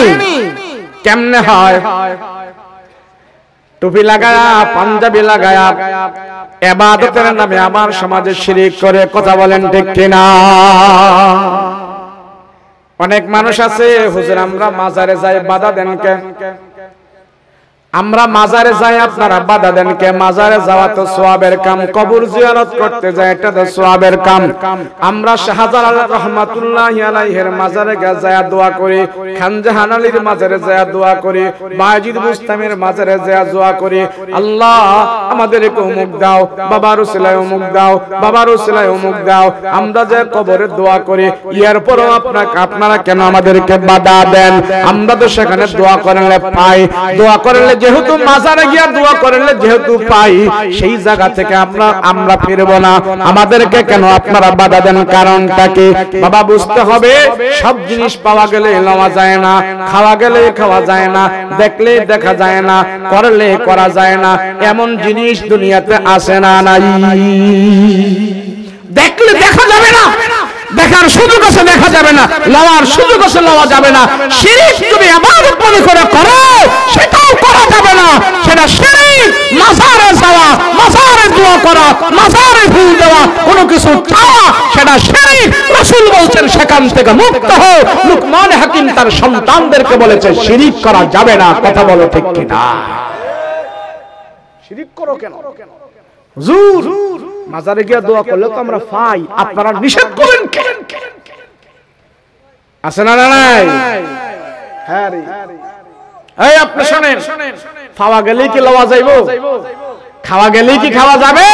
কেমনে হয়? টুপি লাগায়া, পাঞ্জাবি লাগায়া ইবাদতের নামে আমার সমাজে শিরিক করে, কথা বলেন ঠিক কিনা? অনেক মানুষ আছে, হুজুর আমরা মাজারে যাই, বাধা দেন কেন? আমরা মাজারে যাই, আপনারা বাধা দেন কে? মাজারে যাওয়া তো সওয়াবের কাম, কবর জিয়ারত করতে যায়, এটা তো সওয়াবের কাম। আমরা শাহজালাল রাহমাতুল্লাহি আলাইহির মাজারে যায় দোয়া করি, খানজাহান আলীর মাজারে যায় দোয়া করি, বাজিদ বুস্তামের মাজারে যায় দোয়া করি, আল্লাহ আমাদেরকে অমুক দাও, বাবার উসিলায় অমুক দাও, বাবার উসিলায় অমুক দাও। আমরা যে কবরে দোয়া করি, এরপরও আপনারা কেন আমাদেরকে বাধা দেন? আমরা তো সেখানে দোয়া করলে পাই, দোয়া করলে যেহেতু মাজারে গিয়া দোয়া করলে যেহেতু পাই, সেই জায়গা থেকে আমরা ফিরব না। আমাদেরকে কেন আপনারা বাধা দেন? কারণটা কি? বাবা বুঝতে হবে, সব জিনিস পাওয়া গেলে নেওয়া যায় না, খাওয়া গেলে খাওয়া যায় না, দেখলে দেখা যায় না, করলে করা যায় না, এমন জিনিস দুনিয়াতে আসে না, নাই। দেখলে দেখা যাবে না, দেখার সুযোগ আছে দেখা যাবে না, লওয়ার সুযোগ আছে লওয়া যাবে না। শিরিক তুমি ইবাদত মনে করে করো, সেটাও করা যাবে না, সেটা শিরিক। মাজারে যাওয়া, মাজারে দোয়া করা, মাজারে ফুল দেওয়া, কোনো কিছু চাওয়া, সেটা শিরিক। রাসূল বলছেন বলছেন সেখান থেকে মুক্ত হও। লুকমান হাকিম তার সন্তানদেরকে বলেছে শিরিক করা যাবে না। কথা বলো ঠিক কিনা? শিরিক করো কেন? হুজুর মাজারে গিয়ে দোয়া করলে তো আমরা পাই, আপনারা নিষেধ করেন কেন? আছে না নাই? হ্যাঁ রে, এই আপনি শুনেন, খাওয়া গেলেই কি লওয়া যাইব? খাওয়া গেলেই কি খাওয়া যাবে?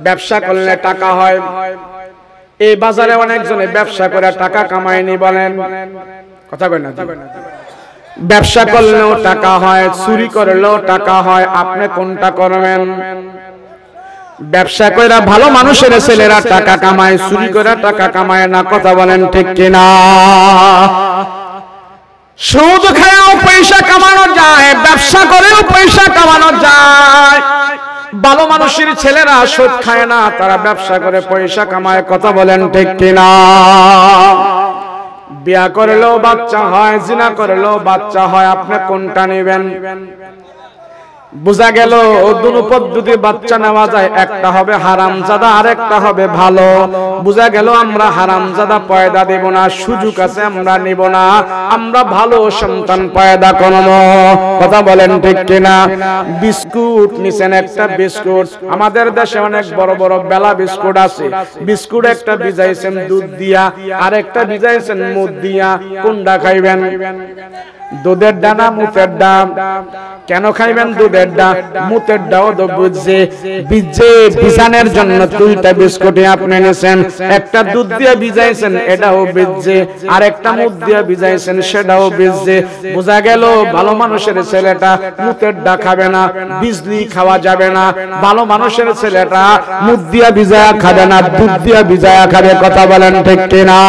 ব্যবসা করলে টাকা হয়। এই বাজারে অনেকজনে ব্যবসা করে টাকা কামায়নি বলেন, কথা কই না? ব্যবসা করলেও টাকা হয়, চুরি করলেও টাকা হয়। আপনি কোনটা করবেন? ব্যবসা কইরা ভালো মানুষের ছেলেরা টাকা কামায়, চুরি করে টাকা কামায় না। কথা বলেন ঠিক কিনা? সুদ খায়ও পয়সা কামানো যায়, ব্যবসা করেও পয়সা কামানো যায়। ভালো মানুষের ছেলেরা সুদ খায় না, তারা ব্যবসা করে পয়সা কামায়। কথা বলেন ঠিক কিনা? বিয়া করলেও বাচ্চা হয়, জিনা করলেও বাচ্চা হয়। আপনি কোনটা নেবেন? বোঝা গেল দুটো পদ্ধতি বাচ্চা নেওয়া যায়, একটা হবে হারামজাদা আর একটা হবে ভালো। বোঝা গেল আমরা হারামজাদা পয়দা দেব না, সুযোগ আছে আমরা নেব না, আমরা ভালো সন্তান পয়দা করব। কথা বলেন ঠিক কিনা? বিস্কুট নিছেন, একটা বিস্কুট, আমাদের দেশে অনেক বড় বড় বেলা বিস্কুট আছে। বিস্কুট একটা ভিজাইছেন দুধ দিয়া, আর একটা ভিজাইছেন মুদ দিয়া। কোনটা খাইবেন? দুধের ডানা মুতের ডাম? কেন খাইবেন দুধের ডা? মুতের ডাও তো বুঝছে ভিজে ভিজানোর জন্য দুইটা বিস্কুটে আপনি নিছেন। একটা দুধ দিয়ে ভিজাইছেন, এটাও ভিজছে, আর একটা মুদ দিয়ে ভিজাইছেন, সেটাও ভিজছে। বোঝা গেল ভালো মানুষের ছেলেটা মুতের ডা খাবে না, বিজলি খাওয়া যাবে না। ভালো মানুষের ছেলেটা মুদ দিয়া ভিজায়া খাবে না, দুধ দিয়া ভিজায়া খাবে। কথা বলেন ঠিক কিনা?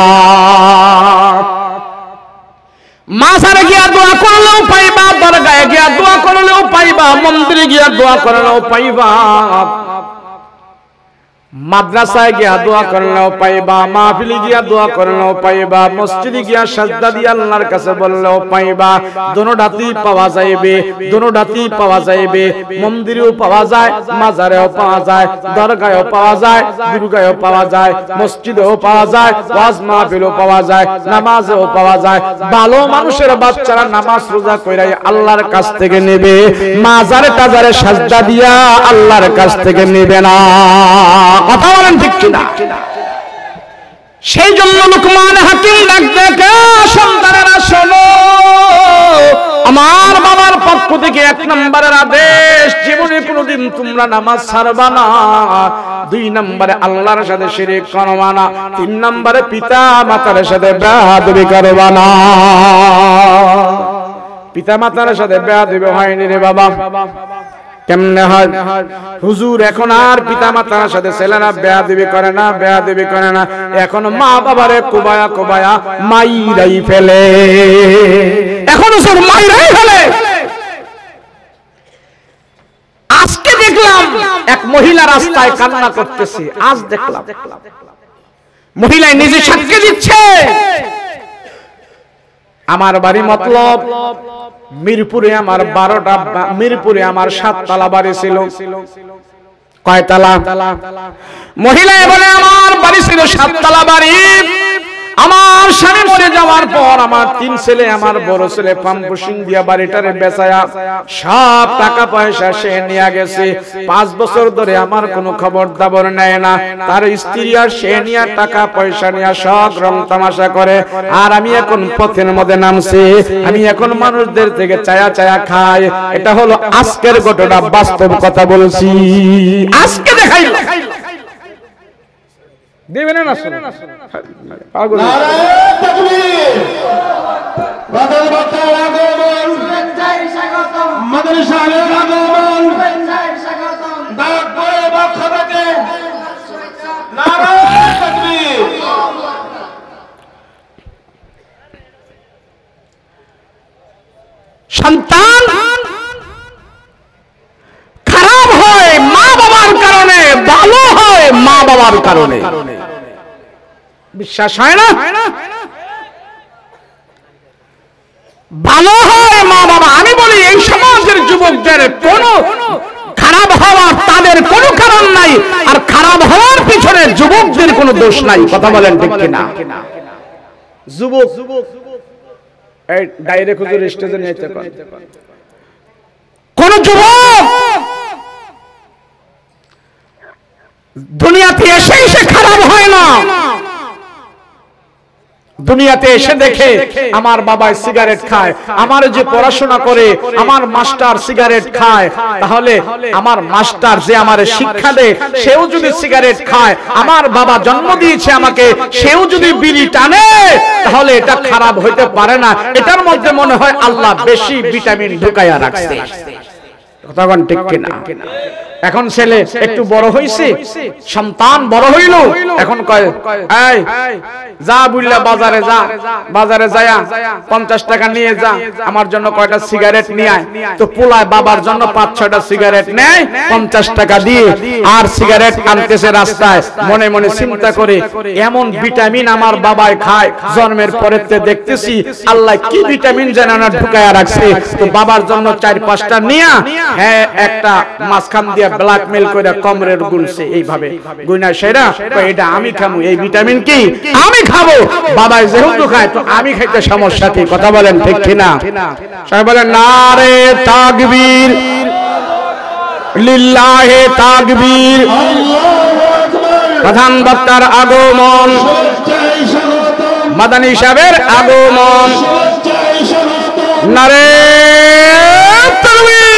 মাজারে গিয়া দোয়া করলেও পাইবা, দরগায় গিয়া দোয়া করলেও পাইবা, মন্দিরে গিয়া দোয়া করলেও পাইবা, মাদ্রাসায় গিয়া দোয়া করলেও পাইবা, মাহফিলে গিয়া দোয়া করলেও পাইবা, মসজিদে গিয়া সাজদা দিয়ে আল্লাহর কাছে বললেও পাইবা। দোনোটাতেই পাওয়া যাইবে, দোনোটাতেই পাওয়া যাইবে। মন্দিরেও পাওয়া যায়, মাজারেও পাওয়া যায়, দরগায়ও পাওয়া যায়, দুর্গায়ও পাওয়া যায়, মসজিদেও পাওয়া যায়, ওয়াজ মাহফিলেও পাওয়া যায়, নামাজেও পাওয়া যায়। ভালো মানুষের বাচ্চারা নামাজ রোজা কইরাই আল্লাহর কাছ থেকে নেবে, মাজারে টাজারে সাজদা দিয়া আল্লাহর কাছ থেকে নেবে না। কথা বলেন ঠিক কিনা? সেই জন্য লুকমান হাকিম ডাক দেখে, সন্তানেরা শোনো, আমার বাবার পক্ষ থেকে এক নম্বরের আদেশ, জীবনে কোনোদিন তোমরা নামাজ ছাড়বা না। 2 নম্বরে আল্লাহর সাথে শিরক করবা না। 3 নম্বরে পিতা মাতার সাথে বেয়াদবি করবা না। পিতা মাতার সাথে বেয়াদবি হয়নি রে বাবা। কেমনে হয়? হুজুর এখন আর পিতা মাতার সাথে ছেলেরা বেয়াদবি করে না, বেয়াদবি করে না। এখন মা বাবারে কোবায়া কোবায়া মাইরাই ফেলে। এখন হুজুর মাইরাই ফেলে। আজকে দেখলাম এক মহিলা রাস্তায় কান্না করতেছে। আজ দেখলাম মহিলায় নিজে সাক্ষী দিচ্ছে, আমার বাড়ি মতলব মিরপুরে, আমার 12টা, মিরপুরে আমার 7 তলা বাড়ি ছিল। কয় তলা? মহিলা বলে আমার বাড়ি ছিল 7 তলা বাড়ি। আমার স্বামী মরে যাওয়ার পর আমার 3 ছেলে, আমার বড় ছেলে পাম্পুশিং দিয়া বাড়িটারে বেচায়া সব টাকা পয়সা সে নিয়ে গেছে। 5 বছর ধরে আমার কোনো খবর দাবর নেয় না। তার স্ত্রী আর সে নিয়ে টাকা পয়সা নিয়ে সব রং তামাশা করে। আর আমি এখন পথের মধ্যে নামছি, আমি এখন মানুষদের থেকে চায়া চায়া খাই। এটা হলো আজকের ঘটনা, বাস্তব কথা বলছি। আজকে দেখাই দেবেন না, পাগল তাকবীর। বাদল বাচ্চার আগমন, মাদ্রাসার আগমন, ডাক পড়ে পক্ষ থেকে নারে তাকবীর। সন্তান খারাপ হয় মা বাবার কারণে, ভালো হয় মা বাবার কারণে। বিশ্বাস হয় না? ভালো হয় মা বাবা। আমি বলি এই সমাজের যুবকদের কোনো খারাপ হওয়ার তাদের কোনো কারণ নাই। আর খারাপ হওয়ার পিছনে যুবকদের কোনো দোষ নাই, কথা বলেন ঠিক কিনা? যুবক এই ডাইরেক্ট হুজুর স্টেজে নিয়ে যেতে পারে, কোন যুবক দুনিয়াতে এসে এসে খারাপ হয় না। দুনিয়াতে এসে দেখে আমার বাবা সিগারেট খায়, আমার যে পড়াশোনা করে আমার মাস্টার সিগারেট খায়, তাহলে আমার মাস্টার যে আমারে শিক্ষা দেয় সেও যদি সিগারেট খায়, আমার বাবা জন্ম দিয়েছে আমাকে, সেও যদি বিড়ি টানে, তাহলে এটা খারাপ হইতে পারে না। এটার মধ্যে মনে হয় আল্লাহ বেশি ভিটামিন ঢুকাইয়া রাখছে, কথা বলেন ঠিক কিনা? এখন ছেলে একটু বড় হইছে, সন্তান বড় হইল, এখন কয় এই যা বুইল্লা বাজারে যা, বাজারে যায়া 50 টাকা নিয়ে যা, আমার জন্য কয়টা সিগারেট নিয়ে আয়। তো পোলায় বাবার জন্য 5-6টা সিগারেট নেয় 50 টাকা দিয়ে, আর সিগারেট আনতেছে রাস্তায়, মনে মনে চিন্তা করে এমন ভিটামিন আমার বাবাই খায়, জন্মের পরেতে দেখতেছি আল্লাহ কি ভিটামিন যেন না ঢুকায়া রাখছে। তো বাবার জন্য 4-5টা নিয়া হ্যাঁ একটা মাঝখান দিয়া ব্ল্যাকমেল করে কমরের গুনছে, এইভাবে গুনা সেরা এটা আমি খামু, এই ভিটামিন কি আমি খাবো, বাবা যেহেতু খায় তো আমি খাইতে সমস্যা কি, কথা বলেন ঠিক কিনা? সবাই বলেন নারে তাকবীর, লিল্লাহে তাকবীর। প্রধান বক্তার আগমন, মাদানী সাহেবের আগমন, নারে তাকবীর।